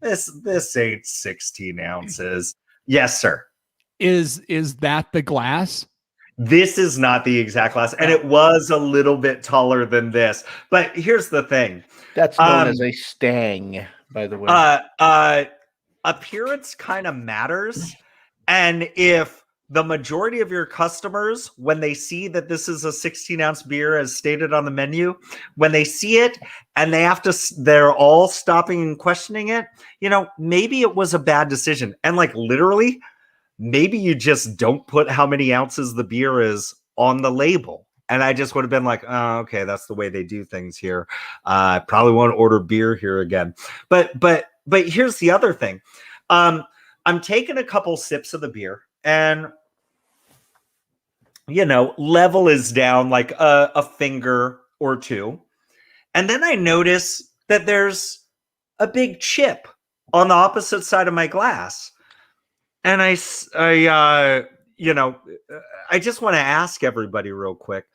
this ain't 16 ounces. Yes, sir. Is that the glass? This is not the exact glass, and it was a little bit taller than this. But here's the thing. That's known as a stang, by the way. Appearance kind of matters. And if the majority of your customers, when they see that this is a 16-ounce beer as stated on the menu, when they see it and they're all stopping and questioning it, maybe it was a bad decision. And like literally, maybe you just don't put how many ounces the beer is on the label. And I just would have been like, oh, okay, that's the way they do things here. I probably won't order beer here again. But here's the other thing. I'm taking a couple sips of the beer and, level is down like a finger or two. And then I notice that there's a big chip on the opposite side of my glass. And I just want to ask everybody real quick.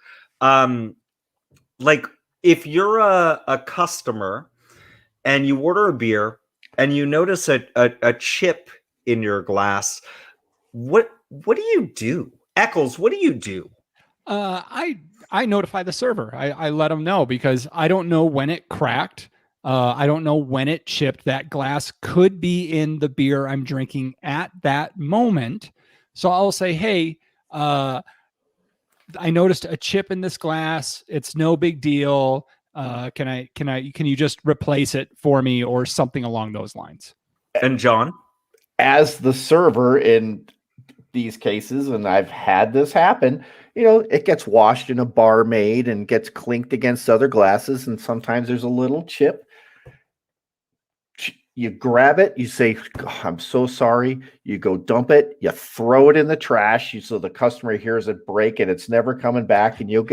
Like if you're a customer and you order a beer and you notice a chip in your glass, what do you do? Eccles, what do you do? I notify the server. I let them know because I don't know when it cracked. I don't know when it chipped. That glass could be in the beer I'm drinking at that moment. So I'll say, hey, I noticed a chip in this glass. It's no big deal. Can you just replace it for me or something along those lines? And John? As the server in these cases, and I've had this happen, it gets washed in a barmaid and gets clinked against other glasses, and sometimes there's a little chip. You grab it, you say, I'm so sorry. You go dump it, you throw it in the trash, so the customer hears it break and it's never coming back, and you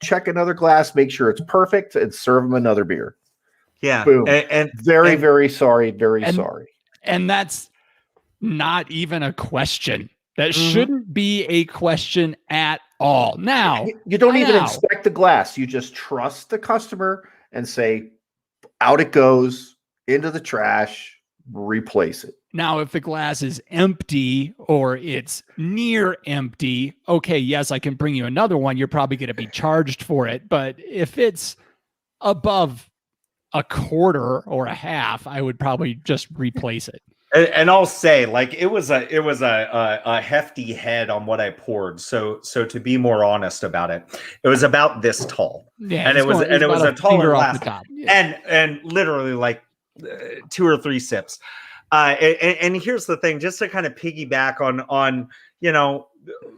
check another glass, make sure it's perfect, and serve them another beer. Yeah. Boom. And very sorry, sorry. And that's not even a question. That shouldn't be a question at all. Now, you don't even inspect the glass. You just trust the customer and say, out it goes, into the trash, replace it. Now, if the glass is empty or it's near empty, okay, yes, I can bring you another one. You're probably going to be charged for it. But if it's above a quarter or a half, I would probably just replace it. And I'll say, like, it was a hefty head on what I poured. So to be more honest about it, it was about this tall. Yeah, and it was a taller glass. Yeah. And literally like 2 or 3 sips. And here's the thing, just to kind of piggyback on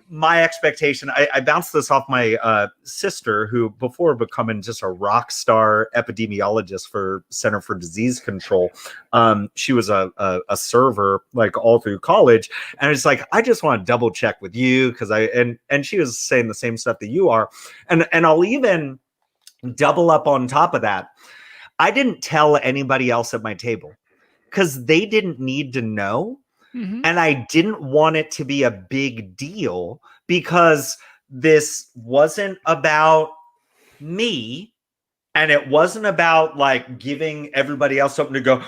my expectation. I bounced this off my sister, who before becoming just a rock star epidemiologist for Center for Disease Control, she was a server like all through college, and it's like, I just want to double check with you because and she was saying the same stuff that you are, and I'll even double up on top of that. I didn't tell anybody else at my table because they didn't need to know. Mm-hmm. And I didn't want it to be a big deal because this wasn't about me, and it wasn't about like giving everybody else something to go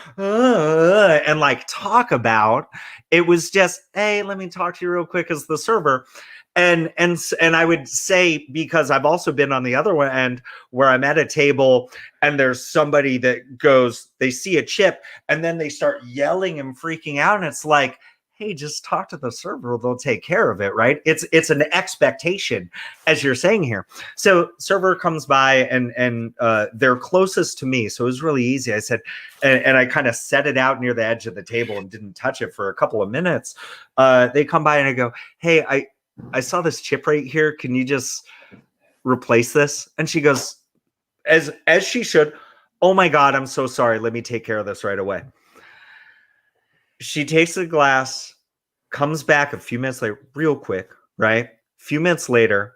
and like talk about. It was just, hey, let me talk to you real quick as the server. And I would say, because I've also been on the other end where I'm at a table and there's somebody that goes, they see a chip and then they start yelling and freaking out. And it's like, hey, just talk to the server. They'll take care of it, right? It's an expectation, as you're saying here. So server comes by and they're closest to me. So it was really easy. I said, and I kind of set it out near the edge of the table and didn't touch it for a couple of minutes. They come by and I go, hey, I saw this chip right here. Can you just replace this? And she goes, as she should, oh my God, I'm so sorry. Let me take care of this right away. She takes the glass, comes back a few minutes later, real quick, right? A few minutes later,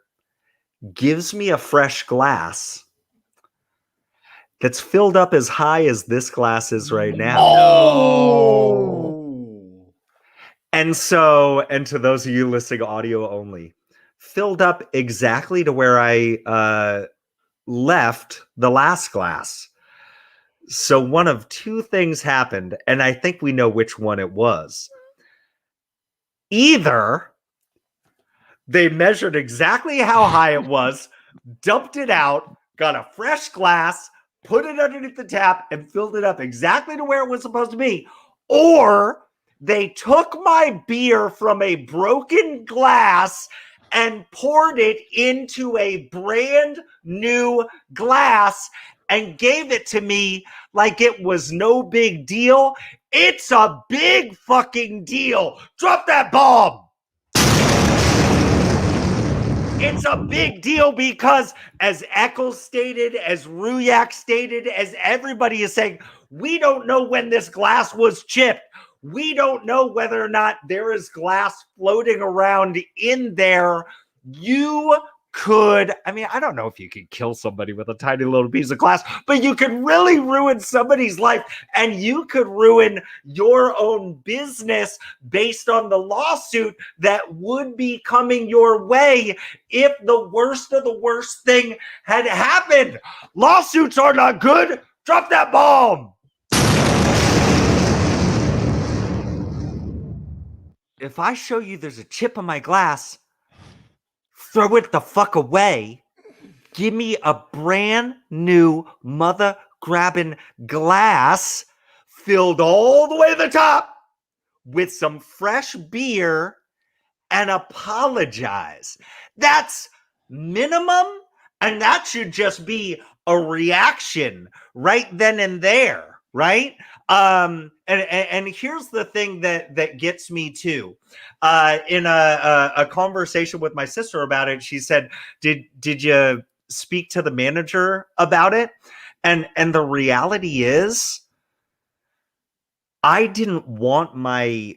gives me a fresh glass that's filled up as high as this glass is right now. Oh! And to those of you listening audio only, filled up exactly to where I left the last glass. So one of two things happened, and I think we know which one it was. Either They measured exactly how high it was, dumped it out, got a fresh glass, put it underneath the tap, and filled it up exactly to where it was supposed to be. Or they took my beer from a broken glass and poured it into a brand new glass and gave it to me like it was no big deal. It's a big fucking deal. Drop that bomb. It's a big deal because, as Eccles stated, as Ruyak stated, as everybody is saying, we don't know when this glass was chipped. We don't know whether or not there is glass floating around in there. You could, I mean, I don't know if you could kill somebody with a tiny little piece of glass, but you could really ruin somebody's life, and you could ruin your own business based on the lawsuit that would be coming your way if the worst of the worst thing had happened. Lawsuits are not good. Drop that bomb. If I show you there's a chip in my glass, throw it the fuck away. Give me a brand new mother grabbing glass filled all the way to the top with some fresh beer and apologize. That's minimum, and that should just be a reaction right then and there, right? And here's the thing that gets me too. In a conversation with my sister about it, she said, "Did you speak to the manager about it?" And the reality is, I didn't want my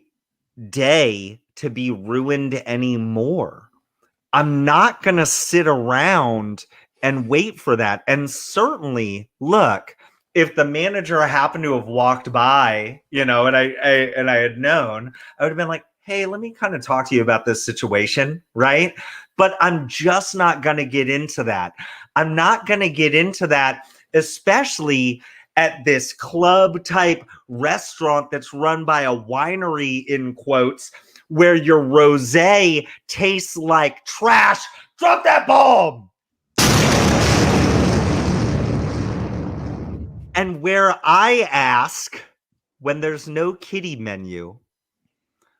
day to be ruined anymore. I'm not gonna sit around and wait for that. And certainly, look, if the manager happened to have walked by, and I had known, I would have been like, hey, let me kind of talk to you about this situation, right? But I'm just not going to get into that. I'm not going to get into that, especially at this club type restaurant that's run by a winery, in quotes, where your rosé tastes like trash. Drop that bomb. And where I ask, when there's no kiddie menu,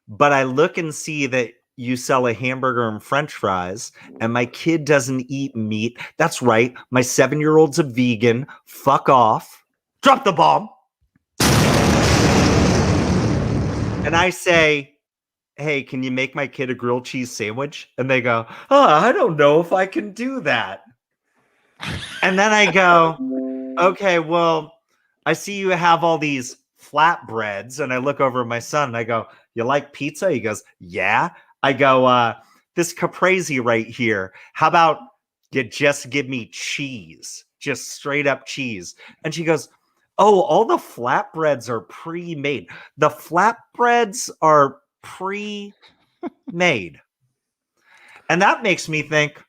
but I look and see that you sell a hamburger and french fries, and my kid doesn't eat meat. That's right. My 7-year-old's a vegan. Fuck off. Drop the bomb. And I say, hey, can you make my kid a grilled cheese sandwich? And they go, oh, I don't know if I can do that. And then I go, okay, well, I see you have all these flatbreads, and I look over at my son and I go, you like pizza? He goes, yeah. I go, this caprese right here, how about you just give me cheese, just straight up cheese? And she goes, oh, all the flatbreads are pre-made. The flatbreads are pre-made. And that makes me think,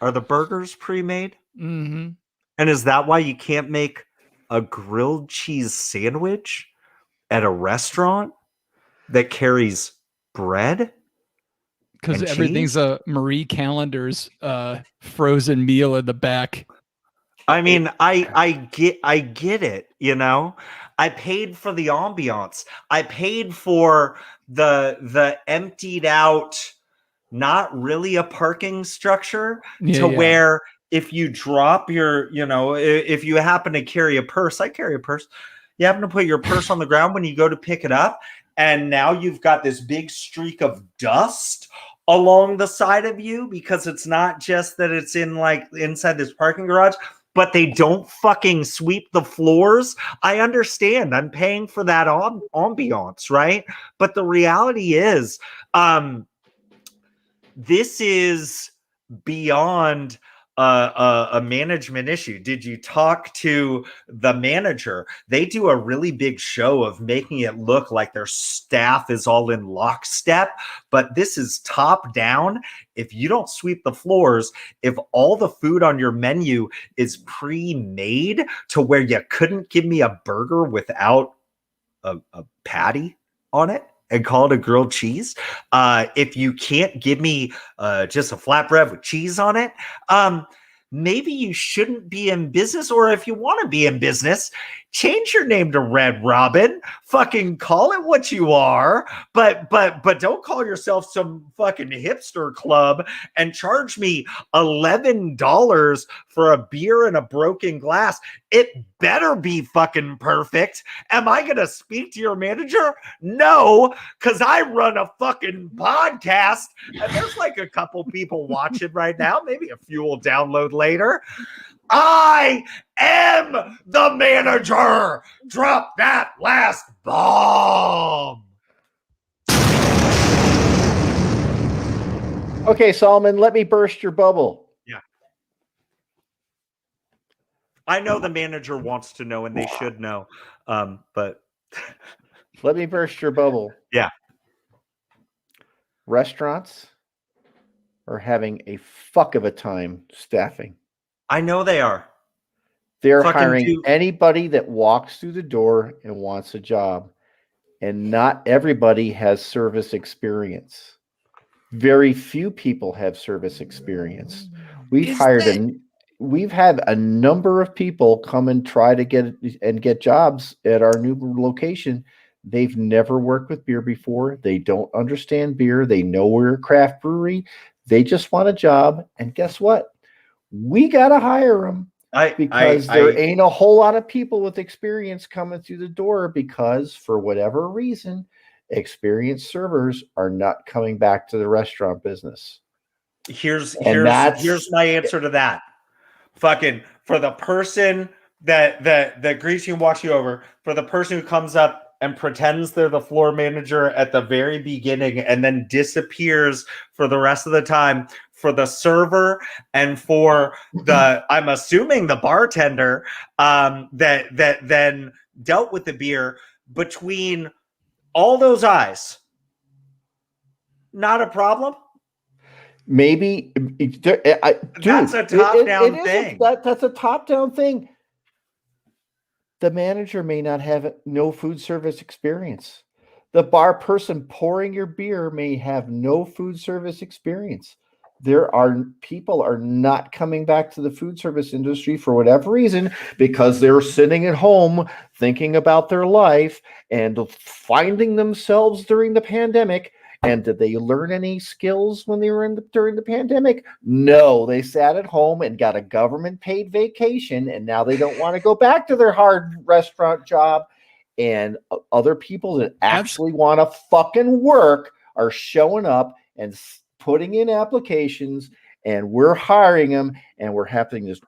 are the burgers pre-made? Mm-hmm. And is that why you can't make a grilled cheese sandwich at a restaurant that carries bread? Because and everything's cheese? a Marie Callender's frozen meal in the back. I mean, I get it, I paid for the ambiance. I paid for the emptied out, not really a parking structure, where if you drop your, if you happen to carry a purse, I carry a purse. You happen to put your purse on the ground when you go to pick it up, and now you've got this big streak of dust along the side of you, because it's not just that it's inside this parking garage, but they don't fucking sweep the floors. I understand. I'm paying for that ambiance, right? But the reality is, this is beyond a management issue. Did you talk to the manager? They do a really big show of making it look like their staff is all in lockstep, but this is top down. If you don't sweep the floors, if all the food on your menu is pre-made to where you couldn't give me a burger without a patty on it and call it a grilled cheese. If you can't give me just a flatbread with cheese on it, maybe you shouldn't be in business. Or if you want to be in business, change your name to Red Robin. Fucking call it what you are, but don't call yourself some fucking hipster club and charge me $11 for a beer in a broken glass. It better be fucking perfect. Am I gonna speak to your manager? No, because I run a fucking podcast and there's like a couple people watching right now. Maybe a few will download later. I am the manager. Drop that last bomb. Okay, Solomon, let me burst your bubble. Yeah. I know the manager wants to know and they should know. But let me burst your bubble. Yeah. Restaurants are having a fuck of a time staffing. I know they are. They're hiring anybody that walks through the door and wants a job. And not everybody has service experience. Very few people have service experience. We've had a number of people come and try to get jobs at our new location. They've never worked with beer before. They don't understand beer. They know we're a craft brewery. They just want a job. And guess what? We got to hire them because there ain't a whole lot of people with experience coming through the door because for whatever reason, experienced servers are not coming back to the restaurant business. Here's my answer to that. Fucking for the person that greets you and walks you over, for the person who comes up and pretends they're the floor manager at the very beginning and then disappears for the rest of the time, for the server and for the, I'm assuming the bartender that then dealt with the beer, between all those eyes, not a problem. Maybe that's a top-down thing. That's a top-down thing. The manager may not have no food service experience. The bar person pouring your beer may have no food service experience. People are not coming back to the food service industry for whatever reason because they're sitting at home thinking about their life and finding themselves during the pandemic. And did they learn any skills when they were during the pandemic? No, they sat at home and got a government paid vacation. And now they don't want to go back to their hard restaurant job. And other people that actually want to fucking work are showing up and putting in applications, and we're hiring them, and we're having to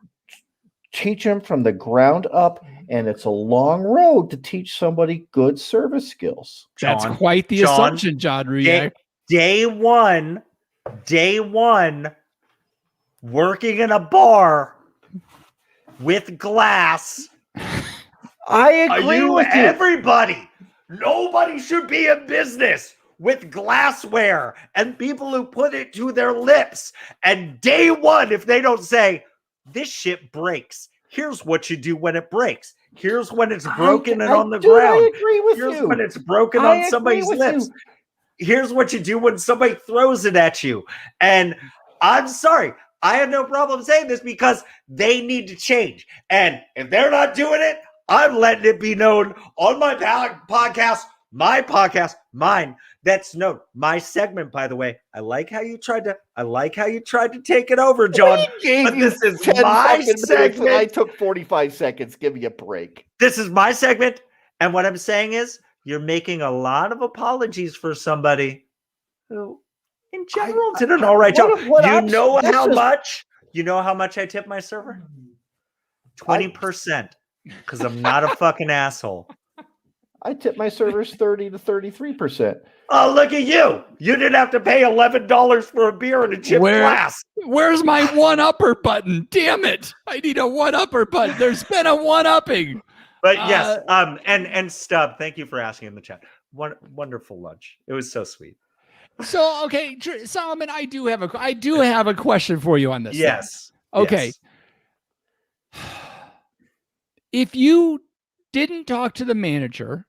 teach them from the ground up. And it's a long road to teach somebody good service skills. That's quite the assumption, John Ruyak. Day one, working in a bar with glass. I agree with you. Everybody, nobody should be in business with glassware and people who put it to their lips. And day one, if they don't say, this shit breaks, here's what you do when it breaks. Here's when it's broken and on the ground. I agree with you. Here's when it's broken on somebody's lips. Here's what you do when somebody throws it at you. And I'm sorry, I have no problem saying this because they need to change. And if they're not doing it, I'm letting it be known on my podcast, mine. That's known. My segment, by the way. I like how you tried to take it over, John. But this is my segment. I took 45 seconds. Give me a break. This is my segment. And what I'm saying is you're making a lot of apologies for somebody who in general did an all right job. You know how much I tip my server? 20%. Because I'm not a fucking asshole. I tip my servers 30 to 33%. Oh, look at you. You didn't have to pay $11 for a beer in a chip glass. Where's my one-upper button? Damn it. I need a one-upper button. There's been a one-upping. But yes, and Stub, thank you for asking in the chat. Wonderful lunch. It was so sweet. So, okay, Solomon, I do have a question for you on this. Yes. Thing. Okay. Yes. If you didn't talk to the manager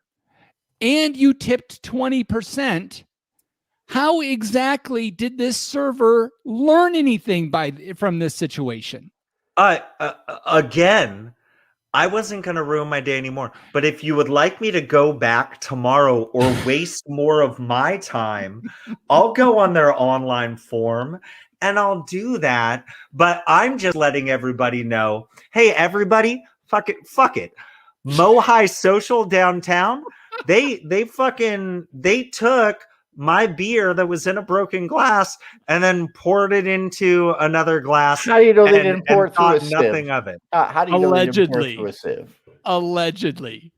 and you tipped 20%. How exactly did this server learn anything from this situation? Again, I wasn't going to ruin my day anymore. But if you would like me to go back tomorrow or waste more of my time, I'll go on their online form and I'll do that. But I'm just letting everybody know, hey, everybody, fuck it. Mohai Social downtown, they took my beer that was in a broken glass and then poured it into another glass. How do you know they didn't pour it through a sieve? Nothing of it. How do you know they didn't pour it through a sieve? Allegedly.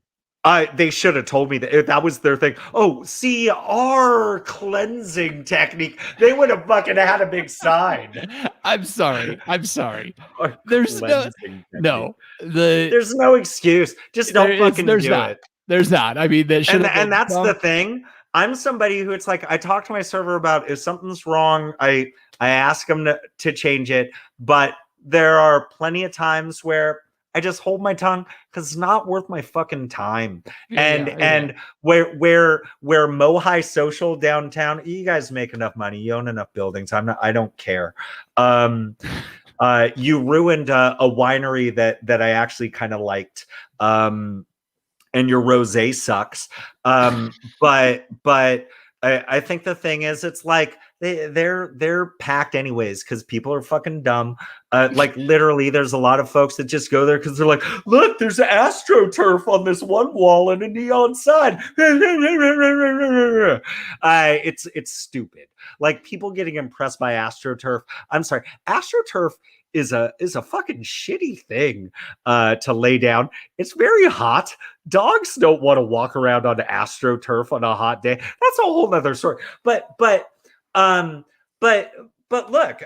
They should have told me that was their thing. Oh, see, our cleansing technique. They would have fucking had a big sign. I'm sorry. Our There's there's no excuse. Just don't fucking do it. There's not. I mean, and that's the thing. I'm somebody who it's like I talk to my server about if something's wrong, I ask them to change it, but there are plenty of times where I just hold my tongue because it's not worth my fucking time. And where Mohai Social downtown, you guys make enough money, you own enough buildings. I don't care. You ruined a winery that I actually kind of liked. And your rosé sucks. But I think the thing is, it's like they're packed anyways because people are fucking dumb. Like literally, there's a lot of folks that just go there because they're like, look, there's an AstroTurf on this one wall and a neon sign. It's stupid. Like people getting impressed by AstroTurf. I'm sorry, AstroTurf is a fucking shitty thing to lay down. It's very hot. Dogs don't want to walk around on AstroTurf on a hot day. That's a whole nother story. But look,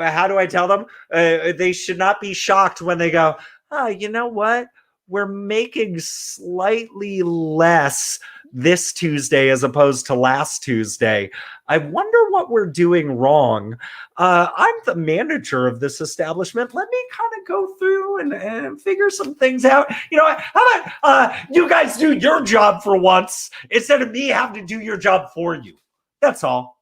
how do I tell them? They should not be shocked when they go, oh, you know what? We're making slightly less this Tuesday as opposed to last Tuesday. I wonder what we're doing wrong. I'm the manager of this establishment. Let me kind of go through and figure some things out. You know, how about you guys do your job for once instead of me having to do your job for you? That's all.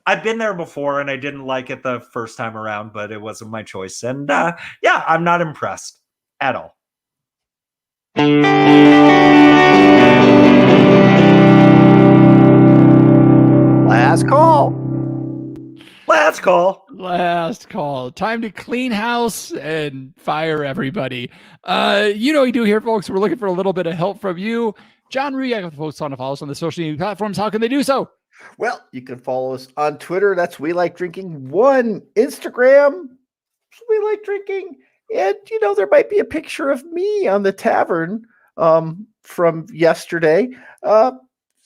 I've been there before and I didn't like it the first time around, but it wasn't my choice. And yeah, I'm not impressed at all. Last call. Last call. Time to clean house and fire everybody. You know what we do here, folks. We're looking for a little bit of help from you. John Ruyak with folks on to follow us on the social media platforms. How can they do so? Well, you can follow us on Twitter. That's We Like Drinking 1. Instagram, We Like Drinking. And, you know, there might be a picture of me on the tavern from yesterday.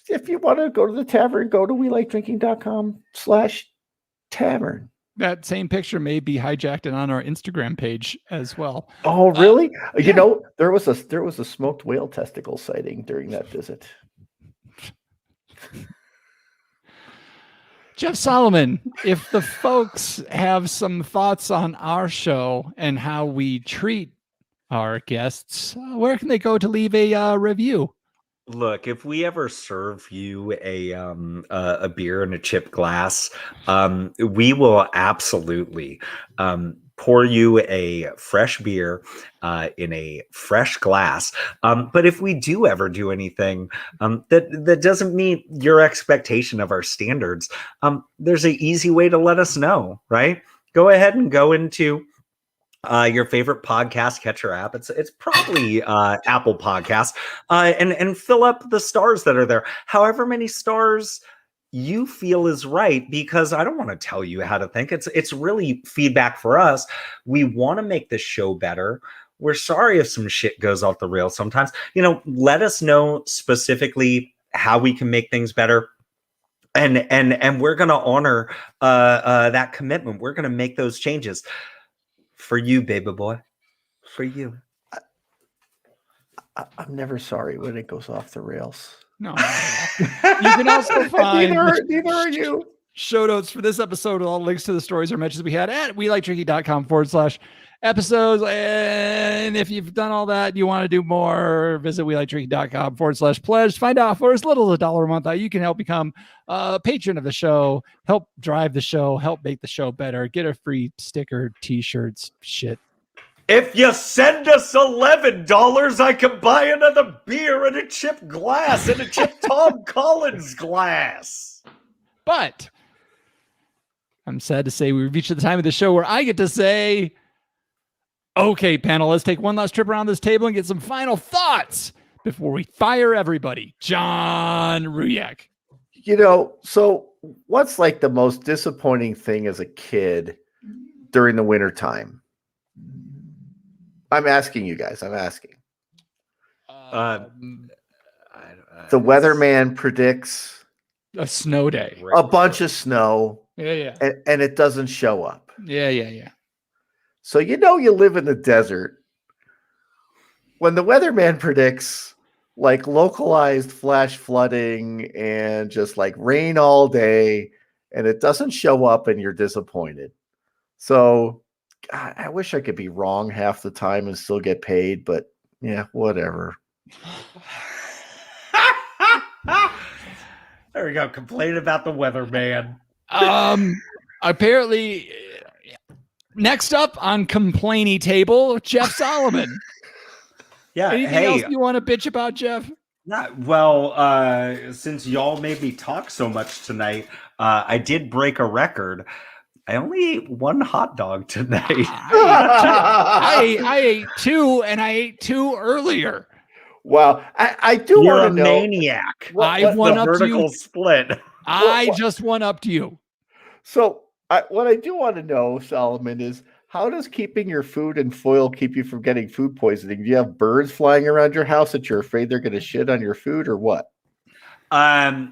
If you want to go to the tavern, go to welikedrinking.com/tavern. That same picture may be hijacked and on our Instagram page as well. Oh, really? Yeah. You know, there was a smoked whale testicle sighting during that visit. Jeff Solomon, if the folks have some thoughts on our show and how we treat our guests, where can they go to leave a review? Look, if we ever serve you a beer in a chip glass, we will absolutely pour you a fresh beer in a fresh glass. But if we do ever do anything that doesn't meet your expectation of our standards, there's an easy way to let us know, right? Go ahead and go into your favorite podcast catcher app. It's probably Apple Podcasts, and fill up the stars that are there. However many stars you feel is right, because I don't want to tell you how to think. It's really feedback for us. We want to make this show better. We're sorry if some shit goes off the rails sometimes. You know, let us know specifically how we can make things better. And we're going to honor that commitment. We're going to make those changes. For you, baby boy. For you. I'm never sorry when it goes off the rails. No. You can also find... Neither are you. Show notes for this episode with all links to the stories or mentions we had at weliketrinky.com/episodes. And if you've done all that and you want to do more, visit weliketrinky.com/pledge. Find out for as little as $1 a month how you can help become a patron of the show, help drive the show, help make the show better, get a free sticker, t-shirts, shit. If you send us $11, I can buy another beer and a chip glass and a chip Tom Collins glass. But I'm sad to say we've reached the time of the show where I get to say, okay, panel, let's take one last trip around this table and get some final thoughts before we fire everybody. John Ruyak. So what's like the most disappointing thing as a kid during the winter time? I'm asking you guys. I'm asking. The weatherman predicts A snow day. a bunch of snow. Yeah. And it doesn't show up. Yeah. So you live in the desert. When the weatherman predicts like localized flash flooding and just like rain all day, and it doesn't show up and you're disappointed. So God, I wish I could be wrong half the time and still get paid, but yeah, whatever. There we go. Complain about the weatherman. Apparently, next up on complainy table, Jeff Solomon. Yeah. Anything else you want to bitch about, Jeff? Since y'all made me talk so much tonight, I did break a record. I only ate one hot dog tonight. I ate two, and I ate two earlier. Wow. I do You're want a to know. maniac. I won The up to vertical you. split. I just won up to you. So what I do want to know, Solomon, is how does keeping your food in foil keep you from getting food poisoning? Do you have birds flying around your house that you're afraid they're going to shit on your food, or what? I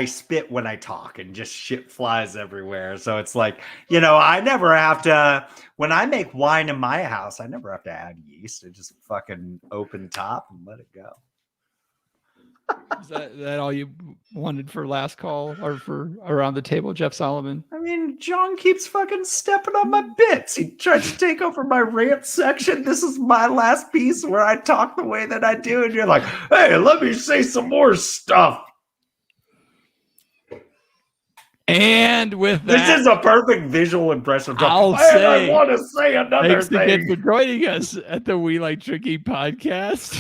spit when I talk and just shit flies everywhere. So it's like, I never have to, when I make wine in my house, I never have to add yeast. I just fucking open top and let it go. Is that all you wanted for last call or for around the table, Jeff Solomon? I mean, John keeps fucking stepping on my bits. He tried to take over my rant section. This is my last piece where I talk the way that I do. And you're like, hey, let me say some more stuff. And with that, This is a perfect visual impression. I'll I say, want to say another thanks thing. again for joining us at the We Like Drinking podcast.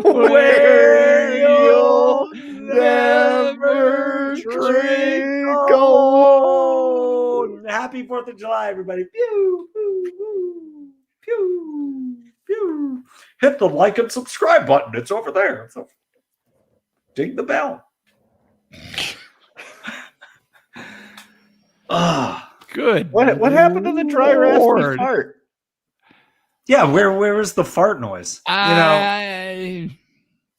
Where you'll never drink alone. Happy 4th of July, everybody. Pew, pew, pew, pew, pew. Hit the like and subscribe button. It's over there. So ding the bell. Good. What happened to the dry raspy Lord. fart? Yeah, where was the fart noise? I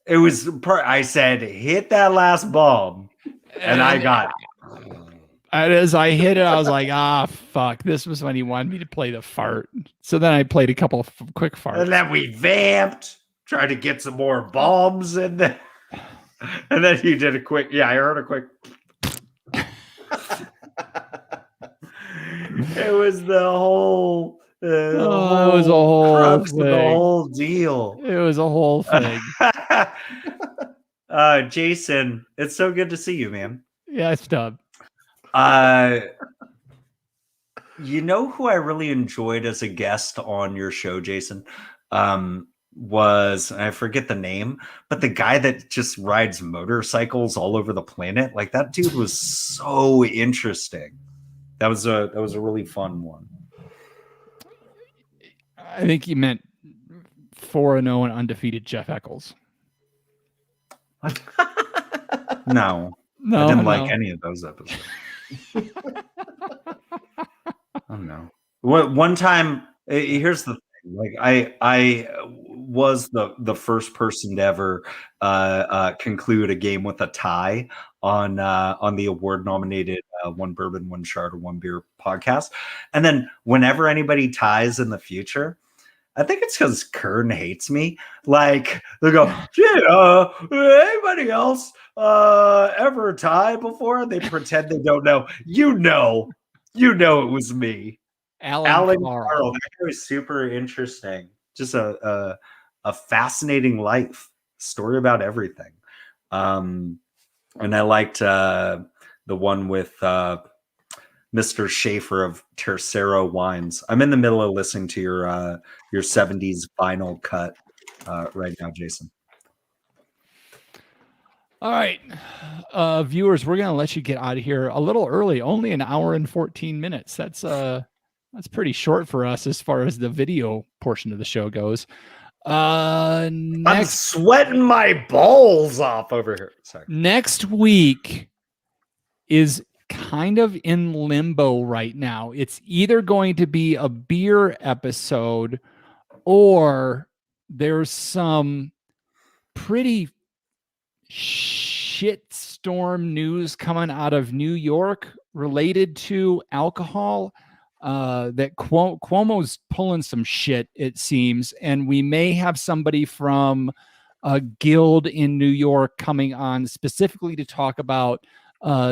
It was. I said, hit that last bulb, and I got it. And as I hit it, I was like, fuck. This was when he wanted me to play the fart. So then I played a couple of quick farts. And then we vamped, tried to get some more bombs, and then you did a quick. Yeah, I heard a quick. It was the whole. It was a whole crux of thing. the whole deal. It was a whole thing. Jason, it's so good to see you, man. Yeah, Stub. You know who I really enjoyed as a guest on your show, Jason? Was, I forget the name, but the guy that just rides motorcycles all over the planet. Like, that dude was so interesting. That was a really fun one. I think you meant 4-0 and undefeated Jeff Eccles. No, I didn't like any of those episodes. Oh no. One time, here's the thing. Like, I was the first person to ever conclude a game with a tie on the award nominated One Bourbon, One Shard, or One Beer podcast. And then whenever anybody ties in the future, I think it's because Kern hates me. Like they go, anybody else ever tie before? They pretend they don't know. You know it was me. Alan Carl. That guy was super interesting. Just a fascinating life story about everything. And I liked the one with Mr. Schaefer of Tercero Wines. I'm in the middle of listening to your 70s vinyl cut right now, Jason. All right, viewers, we're gonna let you get out of here a little early. Only an hour and 14 minutes. That's pretty short for us as far as the video portion of the show goes. I'm sweating my balls off over here. Sorry. Next week is kind of in limbo right now. It's either going to be a beer episode or there's some pretty shitstorm news coming out of New York related to alcohol. That Cuomo's pulling some shit, it seems, and we may have somebody from a guild in New York coming on specifically to talk about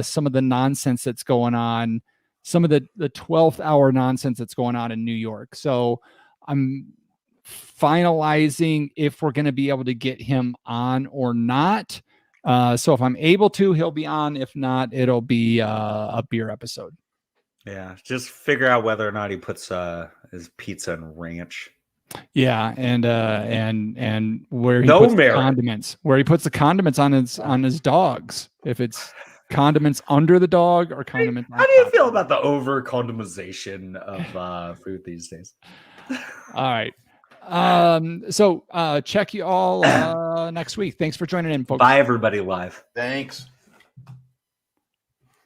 some of the nonsense that's going on, some of the 12th hour nonsense that's going on in New York. So I'm finalizing if we're going to be able to get him on or not. So if I'm able to, he'll be on. If not, it'll be a beer episode. Yeah, just figure out whether or not he puts his pizza and ranch. Yeah, and where he puts the condiments, where he puts the condiments on his dogs. If it's condiments under the dog or condiments. How do you feel about the over condomization of food these days? All right. So check you all next week. Thanks for joining in, folks. Bye, everybody live. Thanks.